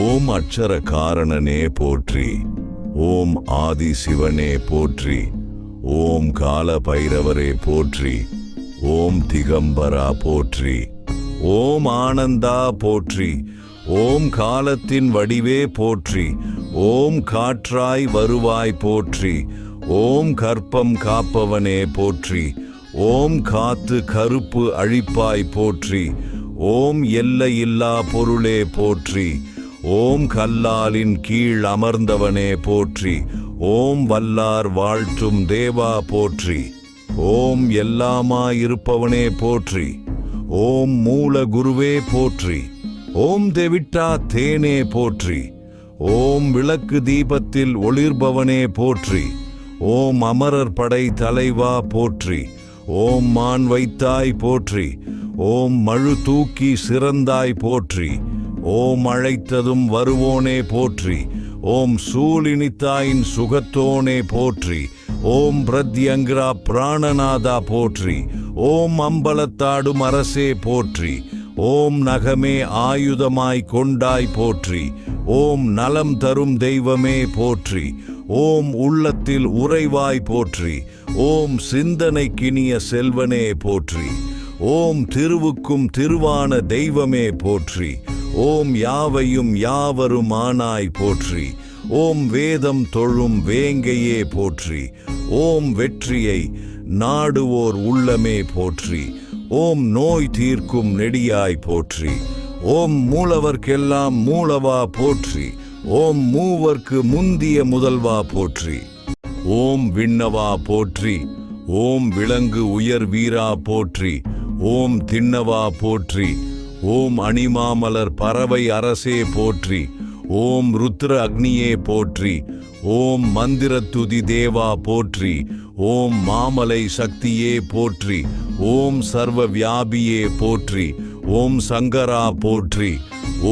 ஓம் அட்சர காரணனே போற்றி. ஓம் ஆதி சிவனே போற்றி. ஓம் கால பைரவரே போற்றி. ஓம் திகம்பரா போற்றி. ஓம் ஆனந்தா போற்றி. ஓம் காலத்தின் வடிவே போற்றி. ஓம் காற்றாய் வருவாய் போற்றி. ஓம் கற்பம் காப்பவனே போற்றி. ஓம் காத்து கருப்பு அழிப்பாய் போற்றி. ஓம் எல்லையில்லா பொருளே போற்றி. ஓம் கல்லாலின் கீழ் அமர்ந்தவனே போற்றி. ஓம் வல்லார் வாழ்த்தும் தேவா போற்றி. ஓம் எல்லாமாயிருப்பவனே போற்றி. ஓம் மூல குருவே போற்றி. ஓம் தெவிட்டா தேனே போற்றி. ஓம் விளக்கு தீபத்தில் ஒளிர்பவனே போற்றி. ஓம் அமரர் படை தலைவா போற்றி. ஓம் மான் வைத்தாய் போற்றி. ஓம் மழு தூக்கி சிறந்தாய் போற்றி. ஓம் அழைத்ததும் வருவோனே போற்றி. ஓம் சூலினித்தாயின் சுகத்தோனே போற்றி. ஓம் பிரத்யங்கிரா பிராணநாதா போற்றி. ஓம் அம்பலத்தாடும் அரசே போற்றி. ஓம் நகமே ஆயுதமாய் கொண்டாய் போற்றி. ஓம் நலம் தரும் தெய்வமே போற்றி. ஓம் உள்ளத்தில் உறைவாய் போற்றி. ஓம் சிந்தனைக்கினிய செல்வனே போற்றி. ஓம் திருவுக்கும் திருவான தெய்வமே போற்றி. ஓம் யாவையும் யாவரும் ஆனாய் போற்றி. ஓம் வேதம் தொழும் வேங்கையே போற்றி. ஓம் வெற்றியை நாடுவோர் உள்ளமே போற்றி. ஓம் நோய் தீர்க்கும் நெடியாய் போற்றி. ஓம் மூலவர்க்கெல்லாம் மூலவா போற்றி. ஓம் மூவர்க்கு முந்திய முதல்வா போற்றி. ஓம் விண்ணவா போற்றி. ஓம் விலங்கு உயர் வீரா போற்றி. ஓம் திண்ணவா போற்றி. ஓம் அணிமாமலர் பறவை அரசே போற்றி. ஓம் ருத்ர அக்னியே போற்றி. ஓம் மந்திரத்துதி தேவா போற்றி. ஓம் மாமலை சக்தியே போற்றி. ஓம் சர்வ வியாபியே போற்றி. ஓம் சங்கரா போற்றி.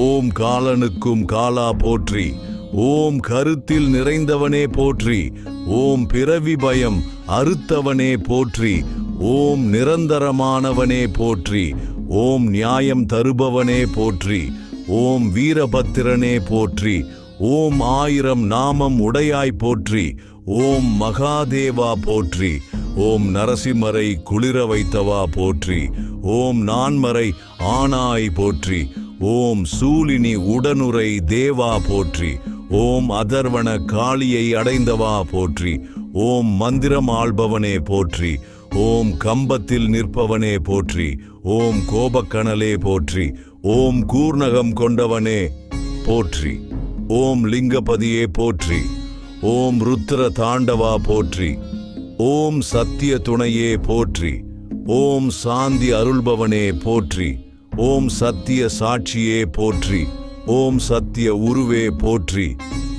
ஓம் காலனுக்கும் காலா போற்றி. ஓம் கருத்தில் நிறைந்தவனே போற்றி. ஓம் பிறவி பயம் அறுத்தவனே போற்றி. ஓம் நிரந்தரமானவனே போற்றி. ஓம் நியாயம் தருபவனே போற்றி. ஓம் வீரபத்திரனே போற்றி. ஓம் 1000 நாமம் உடையாய் போற்றி. ஓம் மகாதேவா போற்றி. ஓம் நரசிம்மரை குளிர வைத்தவா போற்றி. ஓம் நான்மறை ஆனாய் போற்றி. ஓம் சூலினி உடனுரை தேவா போற்றி. ஓம் அதர்வன காளியை அடைந்தவா போற்றி. ஓம் மந்திரம் ஆள்பவனே போற்றி. ஓம் கம்பத்தில் நிற்பவனே போற்றி. ஓம் கோபக்கணலே போற்றி. ஓம் கூர்ணகம் கொண்டவனே போற்றி. ஓம் லிங்கபதியே போற்றி. ஓம் ருத்ர தாண்டவா போற்றி. ஓம் சத்திய துணையே போற்றி. ஓம் சாந்தி அருள்பவனே போற்றி. ஓம் சத்திய சாட்சியே போற்றி. ஓம் சத்திய உருவே போற்றி.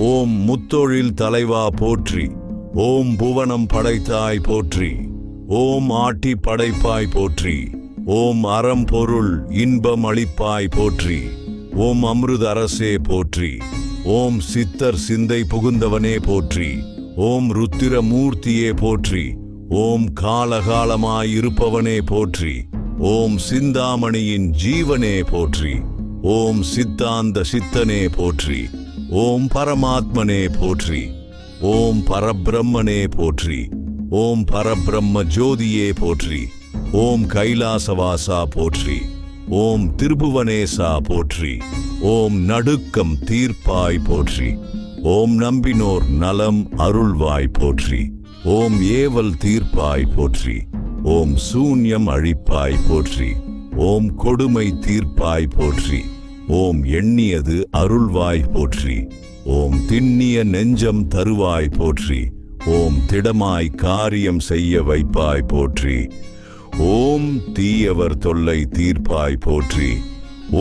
ஓம் முத்தொழில் தலைவா போற்றி. ஓம் புவனம் படைத்தாய் போற்றி. ஓம் ஆட்டி படைப்பாய் போற்றி. ஓம் அறம் பொருள் இன்பம் அளிப்பாய் போற்றி. ஓம் அமிர்த அரசே போற்றி. ஓம் சித்தர் சிந்தை புகுந்தவனே போற்றி. ஓம் ருத்திர மூர்த்தியே போற்றி. ஓம் காலகாலமாயிருப்பவனே போற்றி. ஓம் சிந்தாமணியின் ஜீவனே போற்றி. ஓம் சித்தாந்த சித்தனே போற்றி. ஓம் பரமாத்மனே போற்றி. ஓம் பரபிரம்மனே போற்றி. ஓம் பரபிரம்ம ஜோதியே போற்றி. ஓம் கைலாசவாசா போற்றி. ஓம் திருபுவனேசா போற்றி. ஓம் நடுக்கம் தீர்ப்பாய் போற்றி. ஓம் நம்பினோர் நலம் அருள்வாய் போற்றி. ஓம் ஏவல் தீர்ப்பாய் போற்றி. ஓம் சூன்யம் அழிப்பாய் போற்றி. ஓம் கொடுமை தீர்ப்பாய் போற்றி. ஓம் எண்ணியது அருள்வாய் போற்றி. ஓம் திண்ணிய நெஞ்சம் தருவாய் போற்றி. ஓம் திடமாய் காரியம் செய்ய வைப்பாய் போற்றி. ஓம் தீயவர் தொல்லை தீர்ப்பாய் போற்றி.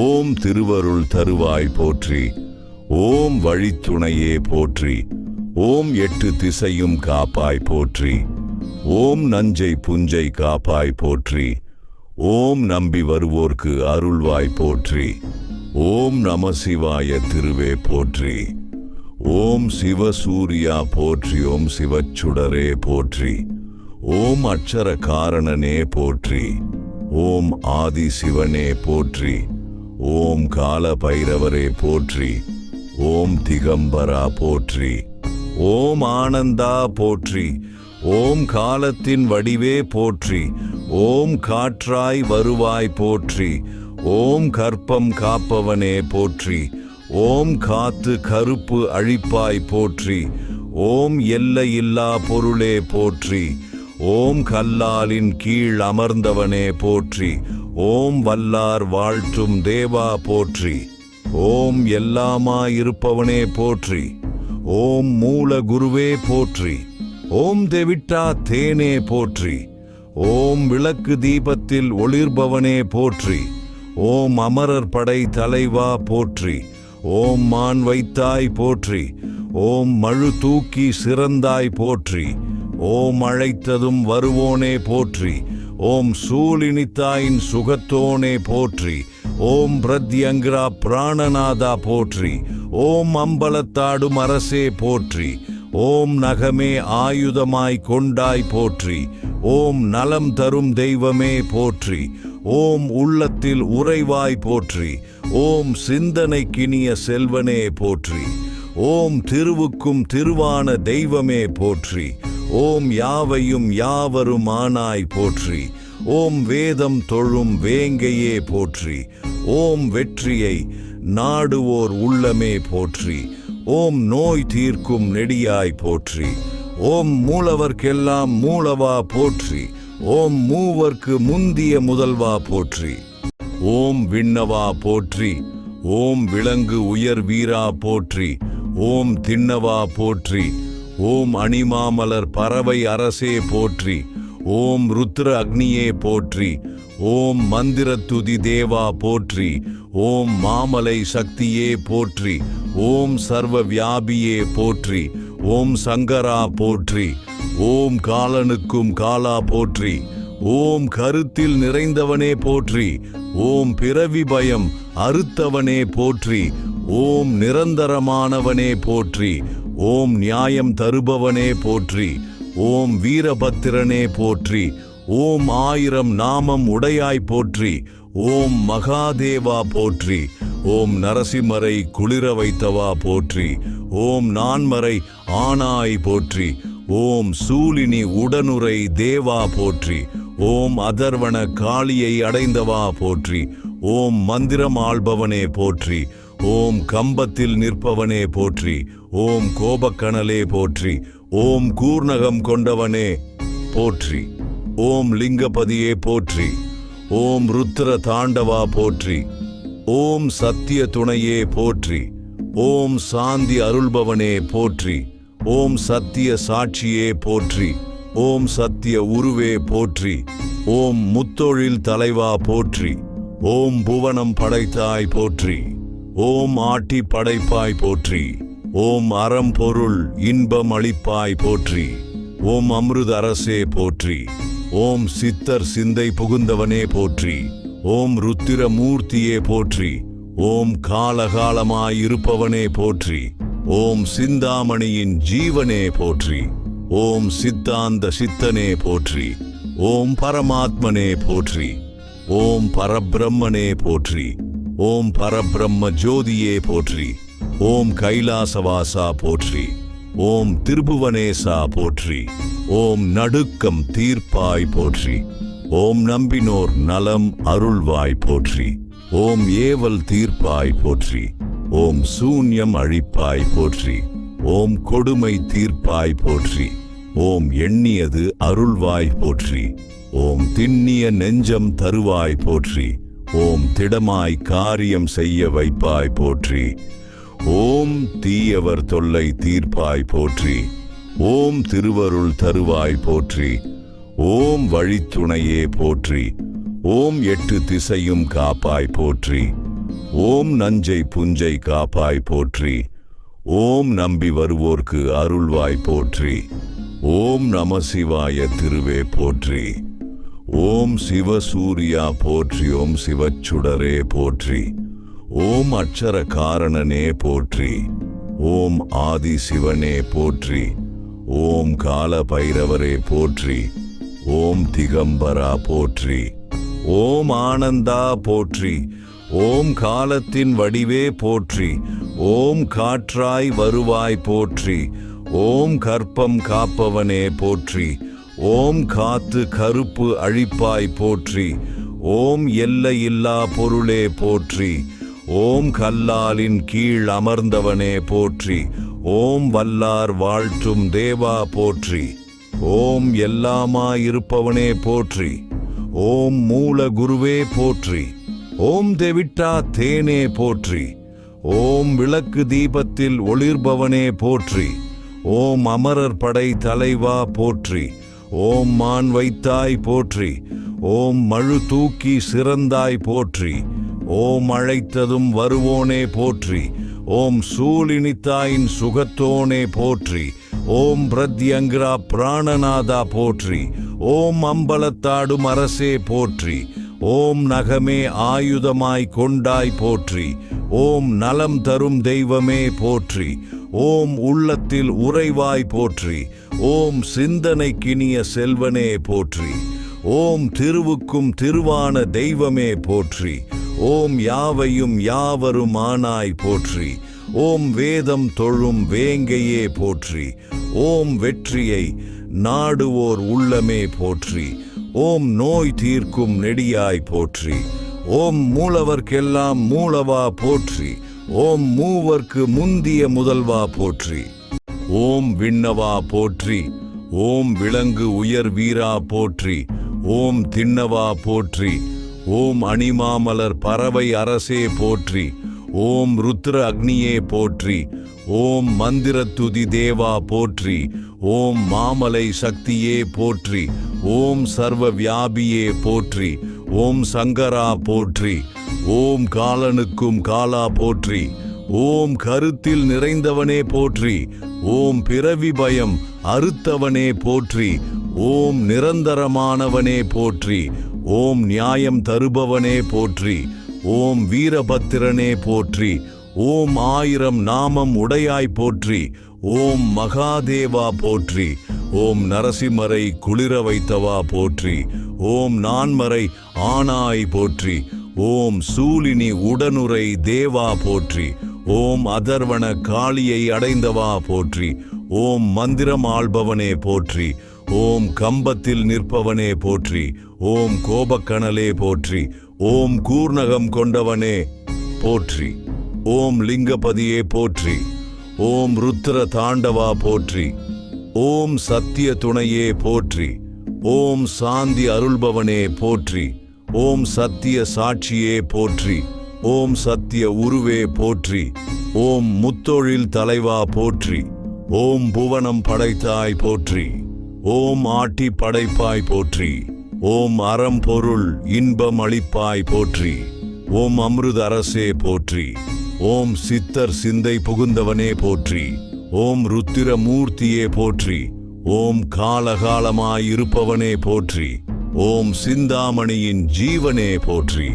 ஓம் திருவருள் தருவாய் போற்றி. ஓம் வழித்துணையே போற்றி. ஓம் 8 திசையும் காப்பாய் போற்றி. ஓம் நஞ்சை புஞ்சை காப்பாய் போற்றி. ஓம் நம்பி வருவோர்க்கு அருள்வாய் போற்றி. ஓம் நம சிவாய திருவே போற்றி. ஓம் சிவசூரியா போற்றி. ஓம் சிவச்சுடரே போற்றி. ஓம் அட்சர காரணனே போற்றி. ஓம் ஆதி சிவனே போற்றி. ஓம் கால பைரவரே போற்றி. ஓம் திகம்பரா போற்றி. ஓம் ஆனந்தா போற்றி. ஓம் காலத்தின் வடிவே போற்றி. ஓம் காற்றாய் வருவாய் போற்றி. ஓம் கற்பம் காப்பவனே போற்றி. ஓம் காத்து கருப்பு அழிப்பாய் போற்றி. ஓம் எல்லையில்லா பொருளே போற்றி. ஓம் கல்லாலின் கீழ் அமர்ந்தவனே போற்றி. ஓம் வல்லார் வாழ்த்தும் தேவா போற்றி. ஓம் எல்லாமாயிருப்பவனே போற்றி. ஓம் மூல குருவே போற்றி. ஓம் தெவிட்டா தேனே போற்றி. ஓம் விளக்கு தீபத்தில் ஒளிர்பவனே போற்றி. ஓம் அமரர் படை தலைவா போற்றி. ஓம் மான் வைத்தாய் போற்றி. ஓம் மழு தூக்கி சிறந்தாய் போற்றி. ஓம் அழைத்ததும் வருவோனே போற்றி. ஓம் சூலினித்தாயின் சுகத்தோனே போற்றி. ஓம் பிரத்யங்கிரா பிராணநாதா போற்றி. ஓம் அம்பலத்தாடும் அரசே போற்றி. ஓம் நகமே ஆயுதமாய் கொண்டாய் போற்றி. ஓம் நலம் தரும் தெய்வமே போற்றி. ஓம் உள்ளத்தில் உறைவாய் போற்றி. ஓம் சிந்தனைக்கினிய செல்வனே போற்றி. ஓம் திருவுக்கும் திருவான தெய்வமே போற்றி. ஓம் யாவையும் யாவரும் ஆனாய் போற்றி. ஓம் வேதம் தொழும் வேங்கையே போற்றி. ஓம் வெற்றியை நாடுவோர் உள்ளமே போற்றி. ஓம் நோய் தீர்க்கும் நெடியாய் போற்றி. ஓம் மூலவர்க்கெல்லாம் மூலவா போற்றி. ஓம் மூவர்க்கு முந்திய முதல்வா போற்றி. ஓம் விண்ணவா போற்றி. ஓம் விலங்கு உயர் வீரா போற்றி. ஓம் திண்ணவா போற்றி. ஓம் அணிமாமலர் பறவை அரசே போற்றி. ஓம் ருத்ர அக்னியே போற்றி. ஓம் மந்திரத்துதி தேவா போற்றி. ஓம் மாமலை சக்தியே போற்றி. ஓம் சர்வ வியாபியே போற்றி. ஓம் சங்கரா போற்றி. ஓம் காலனுக்கும் காலா போற்றி. ஓம் கருத்தில் நிறைந்தவனே போற்றி. ஓம் பிறவி பயம் அறுத்தவனே போற்றி. ஓம் நிரந்தரமானவனே போற்றி. ஓம் நியாயம் தருபவனே போற்றி. ஓம் வீரபத்திரனே போற்றி. ஓம் 1000 நாமம் உடையாய் போற்றி. ஓம் மகாதேவா போற்றி. ஓம் நரசிம்மரை குளிர வைத்தவா போற்றி. ஓம் நான்மறை ஆனாய் போற்றி. ஓம் சூலினி உடனுரை தேவா போற்றி. ஓம் அதர்வன காளியை அடைந்தவா போற்றி. ஓம் மந்திரம் ஆள்பவனே போற்றி. ஓம் கம்பத்தில் நிற்பவனே போற்றி. ஓம் கோபக்கணலே போற்றி. ஓம் கூர்ணகம் கொண்டவனே போற்றி. ஓம் லிங்கபதியே போற்றி. ஓம் ருத்ர தாண்டவா போற்றி. ஓம் சத்திய துணையே போற்றி. ஓம் சாந்தி அருள்பவனே போற்றி. ஓம் சத்திய சாட்சியே போற்றி. ஓம் சத்திய உருவே போற்றி. ஓம் முத்தொழில் தலைவா போற்றி. ஓம் புவனம் படைத்தாய் போற்றி. ஓம் ஆட்டி படைப்பாய் போற்றி. ஓம் அறம்பொருள் இன்பம் அளிப்பாய் போற்றி. ஓம் அமிர்த அரசே போற்றி. ஓம் சித்தர் சிந்தை புகுந்தவனே போற்றி. ஓம் ருத்திர மூர்த்தியே போற்றி. ஓம் காலகாலமாயிருப்பவனே போற்றி. ஓம் சிந்தாமணியின் ஜீவனே போற்றி. ஓம் சித்தாந்த சித்தனே போற்றி. ஓம் பரமாத்மனே போற்றி. ஓம் பரபிரம்மனே போற்றி. ஓம் பரபிரம்ம ஜோதியே போற்றி. ஓம் கைலாசவாசா போற்றி. ஓம் திருபுவனேசா போற்றி. ஓம் நடுக்கம் தீர்ப்பாய் போற்றி. ஓம் நம்பினோர் நலம் அருள்வாய் போற்றி. ஓம் ஏவல் தீர்ப்பாய் போற்றி. ஓம் சூன்யம் அழிப்பாய் போற்றி. ஓம் கொடுமை தீர்ப்பாய் போற்றி. ஓம் எண்ணியது அருள்வாய் போற்றி. ஓம் திண்ணிய நெஞ்சம் தருவாய் போற்றி. ஓம் திடமாய் காரியம் செய்ய வைப்பாய் போற்றி. ஓம் தீயவர் தொல்லை தீர்ப்பாய் போற்றி. ஓம் திருவருள் தருவாய் போற்றி. ஓம் வழித்துணையே போற்றி. ஓம் 8 திசையும் காப்பாய் போற்றி. ஓம் நஞ்சை புஞ்சை காப்பாய் போற்றி. ஓம் நம்பி வருவோர்க்கு அருள்வாய் போற்றி. ஓம் நம சிவாய திருவே போற்றி. ஓம் சிவசூரியா போற்றி. ஓம் சிவச்சுடரே போற்றி. ஓம் அட்சர காரணனே போற்றி. ஓம் ஆதி சிவனே போற்றி. ஓம் கால பைரவரே போற்றி. ஓம் திகம்பரா போற்றி. ஓம் ஆனந்தா போற்றி. ஓம் காலத்தின் வடிவே போற்றி. ஓம் காற்றாய் வருவாய் போற்றி. ஓம் கற்பம் காப்பவனே போற்றி. ஓம் காத்து கருப்பு அழிப்பாய் போற்றி. ஓம் எல்லையில்லா பொருளே போற்றி. ஓம் கல்லாலின் கீழ் அமர்ந்தவனே போற்றி. ஓம் வல்லார் வாழ்த்தும் தேவா போற்றி. ஓம் எல்லாமாயிருப்பவனே போற்றி. ஓம் மூல குருவே போற்றி. ஓம் தெவிட்டா தேனே போற்றி. ஓம் விளக்கு தீபத்தில் ஒளிர்பவனே போற்றி. ஓம் அமரர் படை தலைவா போற்றி. ஓம் மான் வைத்தாய் போற்றி. ஓம் மழு தூக்கி சிறந்தாய் போற்றி. ஓம் அழைத்ததும் வருவோனே போற்றி. ஓம் சூலினித்தாயின் சுகத்தோனே போற்றி. ஓம் பிரத்யங்கிரா பிராணநாதா போற்றி. ஓம் அம்பலத்தாடும் அரசே போற்றி. ஓம் நகமே ஆயுதமாய் கொண்டாய் போற்றி. ஓம் நலம் தரும் தெய்வமே போற்றி. ஓம் உள்ளத்தில் உறைவாய் போற்றி. ஓம் சிந்தனைக்கினிய செல்வனே போற்றி. ஓம் திருவுக்கும் திருவான தெய்வமே போற்றி. ஓம் யாவையும் யாவரும் ஆனாய் போற்றி. ஓம் வேதம் தொழும் வேங்கையே போற்றி. ஓம் வெற்றியை நாடுவோர் உள்ளமே போற்றி. ஓம் நோய் தீர்க்கும் நெடியாய் போற்றி. ஓம் மூலவர்க்கெல்லாம் மூலவா போற்றி. ஓம் மூவர்க்கு முந்திய முதல்வா போற்றி. ஓம் விண்ணவா போற்றி. ஓம் விலங்கு உயர் வீரா போற்றி. ஓம் திண்ணவா போற்றி. ஓம் அணிமாமலர் பறவை அரசே போற்றி. ஓம் ருத்ர அக்னியே போற்றி. ஓம் மந்திரத்துதி தேவா போற்றி. ஓம் மாமலை சக்தியே போற்றி. ஓம் சர்வ வியாபியே போற்றி. ஓம் சங்கரா போற்றி. ஓம் காலனுக்கும் காலா போற்றி. ஓம் கருத்தில் நிறைந்தவனே போற்றி. ஓம் பிறவி பயம் அறுத்தவனே போற்றி. ஓம் நிரந்தரமானவனே போற்றி. ஓம் நியாயம் தருபவனே போற்றி. ஓம் வீரபத்திரனே போற்றி. ஓம் 1000 நாமம் உடையாய் போற்றி. ஓம் மகாதேவா போற்றி. ஓம் நரசிம்மரை குளிர வைத்தவா போற்றி. ஓம் நான்மறை ஆனாய் போற்றி. ஓம் சூலினி உடனுரை தேவா போற்றி. ஓம் அதர்வன காளியை அடைந்தவா போற்றி. ஓம் மந்திரம் ஆள்பவனே போற்றி. ஓம் கம்பத்தில் நிற்பவனே போற்றி. ஓம் கோபக்கணலே போற்றி. ஓம் கூர்நகம் கொண்டவனே போற்றி. ஓம் லிங்கபதியே போற்றி. ஓம் ருத்ர தாண்டவா போற்றி. ஓம் சத்திய துணையே போற்றி. ஓம் சாந்தி அருள்பவனே போற்றி. ஓம் சத்திய சாட்சியே போற்றி. ஓம் சத்திய உருவே போற்றி. ஓம் முத்தொழில் தலைவா போற்றி. ஓம் புவனம் படைத்தாய் போற்றி. ஓம் ஆட்டி படைப்பாய் போற்றி. ஓம் அறம் பொருள் இன்பம் அளிப்பாய் போற்றி. ஓம் அமிர்த அரசே போற்றி. ஓம் சித்தர் சிந்தை புகுந்தவனே போற்றி. ஓம் ருத்திர மூர்த்தியே போற்றி. ஓம் காலகாலமாய் இருப்பவனே போற்றி. ஓம் சிந்தாமணியின் ஜீவனே போற்றி.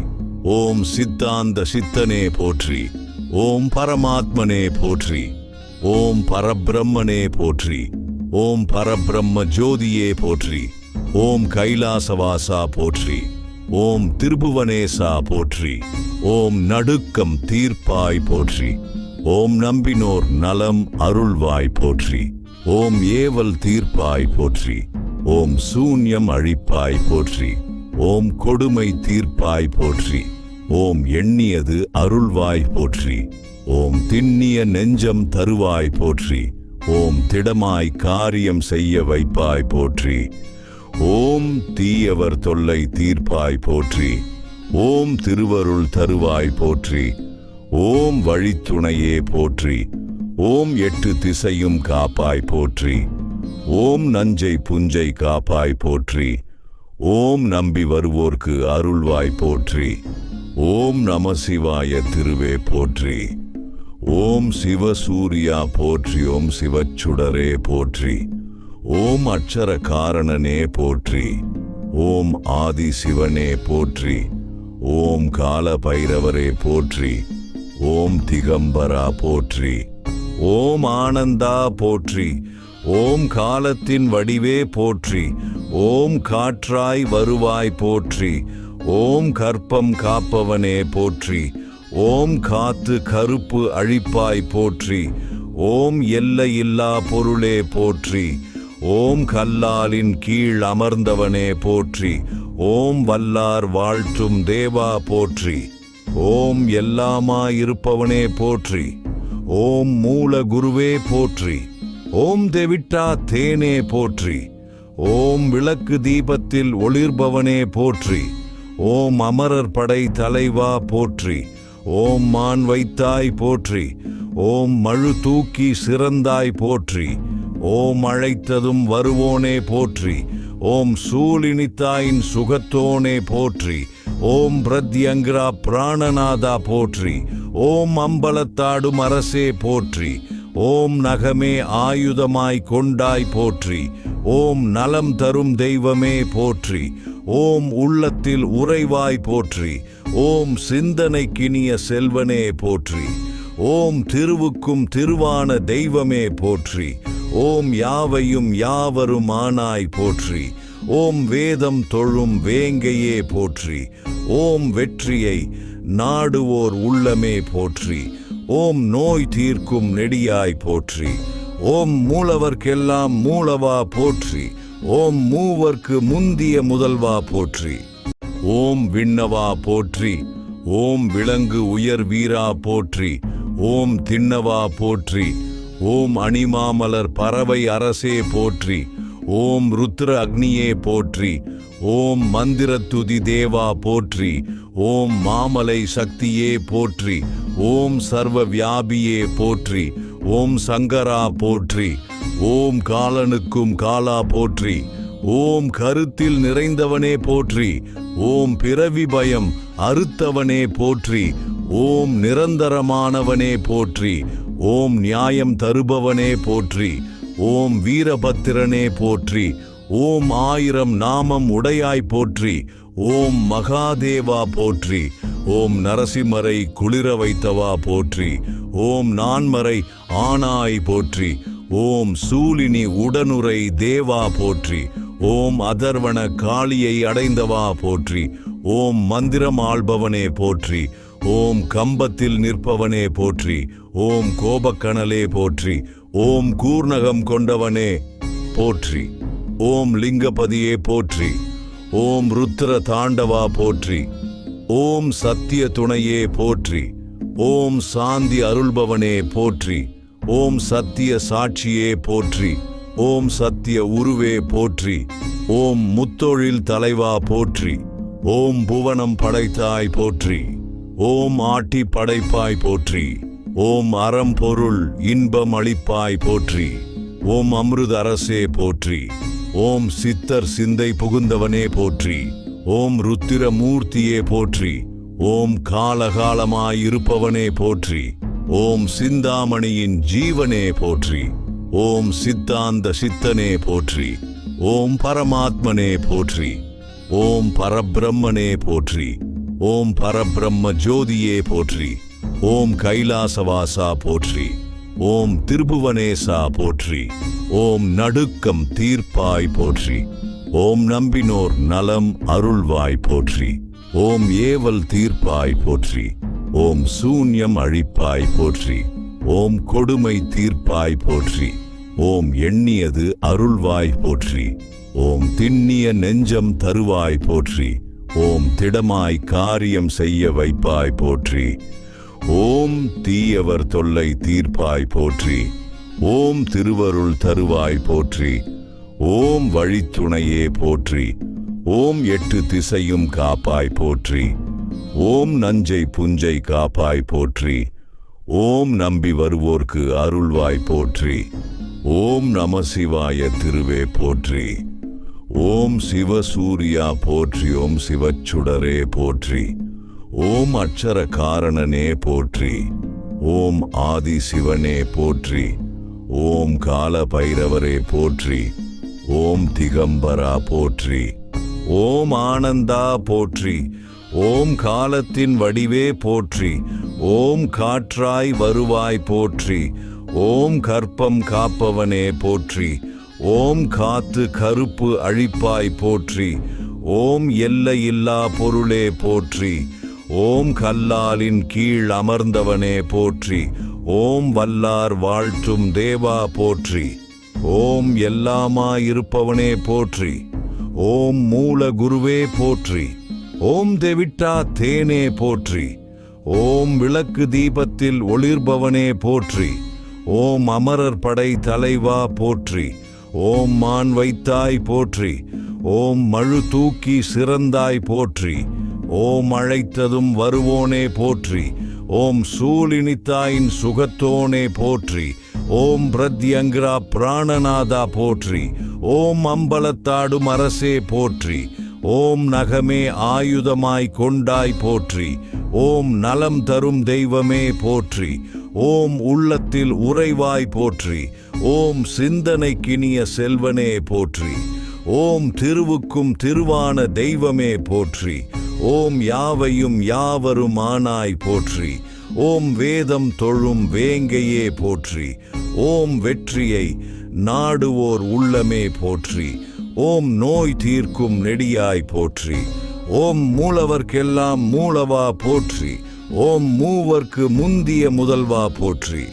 ஓம் சித்தாந்த சித்தனே போற்றி. ஓம் பரமாத்மனே போற்றி. ஓம் பரபிரம்மனே போற்றி. ஓம் பரபிரம்ம ஜோதியே போற்றி. ஓம் கைலாசவாசா போற்றி. ஓம் திருபுவனேசா போற்றி. ஓம் நடுக்கம் தீர்ப்பாய் போற்றி. ஓம் நம்பினோர் நலம் அருள்வாய் போற்றி. ஓம் ஏவல் தீர்ப்பாய் போற்றி. ஓம் சூன்யம் அழிப்பாய் போற்றி. ஓம் கொடுமை தீர்ப்பாய் போற்றி. ஓம் எண்ணியது அருள்வாய் போற்றி. ஓம் திண்ணிய நெஞ்சம் தருவாய் போற்றி. ஓம் திடமாய் காரியம் செய்ய வைப்பாய் போற்றி. ஓம் தீயவர் தொல்லை தீர்ப்பாய் போற்றி. ஓம் திருவருள் தருவாய் போற்றி. ஓம் வழித்துணையே போற்றி. ஓம் 8 திசையும் காப்பாய் போற்றி. ஓம் நஞ்சை புஞ்சை காப்பாய் போற்றி. ஓம் நம்பி வருவோர்க்கு அருள்வாய் போற்றி. ஓம் நம சிவாய திருவே போற்றி. ஓம் சிவசூரியா போற்றி. ஓம் சிவச்சுடரே போற்றி. ஓம் அட்சர காரணனே போற்றி. ஓம் ஆதி சிவனே போற்றி. ஓம் கால பைரவரே போற்றி. ஓம் திகம்பரா போற்றி. ஓம் ஆனந்தா போற்றி. ஓம் காலத்தின் வடிவே போற்றி. ஓம் காற்றாய் வருவாய் போற்றி. ஓம் கற்பம் காப்பவனே போற்றி. ஓம் காத்து கருப்பு அழிப்பாய் போற்றி. ஓம் எல்லையில்லா பொருளே போற்றி. ஓம் கல்லாலின் கீழ் அமர்ந்தவனே போற்றி. ஓம் வல்லார் வாழ்த்தும் தேவா போற்றி. ஓம் எல்லாமாயிருப்பவனே போற்றி. ஓம் மூல குருவே போற்றி. ஓம் தெவிட்டா தேனே போற்றி. ஓம் விளக்கு தீபத்தில் ஒளிர்பவனே போற்றி. ஓம் அமரர் படை தலைவா போற்றி. ஓம் மான் வைத்தாய் போற்றி. ஓம் மழு தூக்கி சிறந்தாய் போற்றி. ஓம் அழைத்ததும் வருவோனே போற்றி. ஓம் சூலினித்தாயின் சுகத்தோனே போற்றி. ஓம் பிரத்யங்கிரா பிராணநாதா போற்றி. ஓம் அம்பலத்தாடும் அரசே போற்றி. ஓம் நகமே ஆயுதமாய் கொண்டாய் போற்றி. ஓம் நலம் தரும் தெய்வமே போற்றி. ஓம் உள்ளத்தில் உறைவாய் போற்றி. ஓம் சிந்தனைக்கினிய செல்வனே போற்றி. ஓம் திருவுக்கும் திருவான தெய்வமே போற்றி. ஓம் யாவையும் யாவரும் ஆனாய் போற்றி. ஓம் வேதம் தொழும் வேங்கையே போற்றி. ஓம் வெற்றியை நாடுவோர் உள்ளமே போற்றி. ஓம் நோய் தீர்க்கும் நெடியாய் போற்றி. ஓம் மூலவர்க்கெல்லாம் மூலவா போற்றி. ஓம் மூவர்க்கு முந்திய முதல்வா போற்றி. ஓம் விண்ணவா போற்றி. ஓம் விலங்கு உயர் வீரா போற்றி. ஓம் திண்ணவா போற்றி. ஓம் அணிமாமலர் பறவை அரசே போற்றி. ஓம் ருத்ர அக்னியே போற்றி. ஓம் மந்திரத்துதி தேவா போற்றி. ஓம் மாமலை சக்தியே போற்றி. ஓம் சர்வ வியாபியே போற்றி. ஓம் சங்கரா போற்றி. ஓம் காலனுக்கும் காலா போற்றி. ஓம் கருத்தில் நிறைந்தவனே போற்றி. ஓம் பிறவி பயம் அறுத்தவனே போற்றி. ஓம் நிரந்தரமானவனே போற்றி. ஓம் நியாயம் தருபவனே போற்றி. ஓம் வீரபத்திரனே போற்றி. ஓம் 1000 நாமம் உடையாய் போற்றி. ஓம் மகாதேவா போற்றி. ஓம் நரசிம்மரை குளிர வைத்தவா போற்றி. ஓம் நான்மறை ஆனாய் போற்றி. ஓம் சூலினி உடனுரை தேவா போற்றி. ஓம் அதர்வன காளியை அடைந்தவா போற்றி. ஓம் மந்திரம் ஆள்பவனே போற்றி. ஓம் கம்பத்தில் நிற்பவனே போற்றி. ஓம் கோபக்கணலே போற்றி. ஓம் கூர்ணகம் கொண்டவனே போற்றி. ஓம் லிங்கபதியே போற்றி. ஓம் ருத்ர தாண்டவா போற்றி. ஓம் சத்திய துணையே போற்றி. ஓம் சாந்தி அருள்பவனே போற்றி. ஓம் சத்திய சாட்சியே போற்றி. ஓம் சத்திய உருவே போற்றி. ஓம் முத்தொழில் தலைவா போற்றி. ஓம் புவனம் படைத்தாய் போற்றி. ஓம் ஆட்டி படைப்பாய் போற்றி. ஓம் அறம் பொருள் இன்பம் அளிப்பாய் போற்றி. ஓம் அமிர்த அரசே போற்றி. ஓம் சித்தர் சிந்தை புகுந்தவனே போற்றி. ஓம் ருத்திர மூர்த்தியே போற்றி. ஓம் காலகாலமாயிருப்பவனே போற்றி. ஓம் சிந்தாமணியின் ஜீவனே போற்றி. ஓம் சித்தாந்த சித்தனே போற்றி. ஓம் பரமாத்மனே போற்றி. ஓம் பரபிரம்மனே போற்றி. ஓம் பரபிரம்ம ஜோதியே போற்றி. ஓம் கைலாசவாசா போற்றி. ஓம் திருபுவனேசா போற்றி. ஓம் நடுக்கம் தீர்ப்பாய் போற்றி. ஓம் நம்பினோர் நலம் அருள்வாய் போற்றி. ஓம் ஏவல் தீர்ப்பாய் போற்றி. ஓம் சூன்யம் அழிப்பாய் போற்றி. ஓம் கொடுமை தீர்ப்பாய் போற்றி. ஓம் எண்ணியது அருள்வாய் போற்றி. ஓம் திண்ணிய நெஞ்சம் தருவாய் போற்றி. ஓம் திடமாய் காரியம் செய்ய வைப்பாய் போற்றி. ஓம் தீயவர் தொல்லை தீர்ப்பாய் போற்றி. ஓம் திருவருள் தருவாய் போற்றி. ஓம் வழித்துணையே போற்றி. ஓம் 8 திசையும் காப்பாய் போற்றி. ஓம் நஞ்சை புஞ்சை காப்பாய் போற்றி. ஓம் நம்பி வருவோர்க்கு அருள்வாய் போற்றி. ஓம் நம சிவாய திருவே போற்றி. ஓம் சிவசூரியா போற்றி. ஓம் சிவச்சுடரே போற்றி. ஓம் அட்சர காரணனே போற்றி. ஓம் ஆதி சிவனே போற்றி. ஓம் கால பைரவரே போற்றி. ஓம் திகம்பரா போற்றி. ஓம் ஆனந்தா போற்றி. ஓம் காலத்தின் வடிவே போற்றி. ஓம் காற்றாய் வருவாய் போற்றி. ஓம் கற்பம் காப்பவனே போற்றி. ஓம் காத்து கருப்பு அழிப்பாய் போற்றி. ஓம் எல்லையில்லா பொருளே போற்றி. ஓம் கல்லாலின் கீழ் அமர்ந்தவனே போற்றி. ஓம் வல்லார் வாழ்த்தும் தேவா போற்றி. ஓம் எல்லாமாயிருப்பவனே போற்றி. ஓம் மூல குருவே போற்றி. ஓம் தெவிட்டா தேனே போற்றி. ஓம் விளக்கு தீபத்தில் ஒளிர்பவனே போற்றி. ஓம் அமரர் படை தலைவா போற்றி. ஓம் மான் வைத்தாய் போற்றி. ஓம் மழு தூக்கி சிறந்தாய் போற்றி. ஓம் அழைத்ததும் வருவோனே போற்றி. ஓம் சூலினித்தாயின் சுகத்தோனே போற்றி. ஓம் பிரத்யங்கிரா பிராணநாதா போற்றி. ஓம் அம்பலத்தாடும் அரசே போற்றி. ஓம் நகமே ஆயுதமாய் கொண்டாய் போற்றி. ஓம் நலம் தரும் தெய்வமே போற்றி. ஓம் உள்ளத்தில் உறைவாய் போற்றி. ஓம் சிந்தனைக்கினிய செல்வனே போற்றி. ஓம் திருவுக்கும் திருவான தெய்வமே போற்றி. ஓம் யாவையும் யாவரும் ஆனாய் போற்றி. ஓம் வேதம் தொழும் வேங்கையே போற்றி. ஓம் வெற்றியை நாடுவோர் உள்ளமே போற்றி. ஓம் நோய் தீர்க்கும் நெடியாய் போற்றி. ஓம் மூலவர்க்கெல்லாம் மூலவா போற்றி. ஓம் மூவர்க்கு முந்திய முதல்வா போற்றி.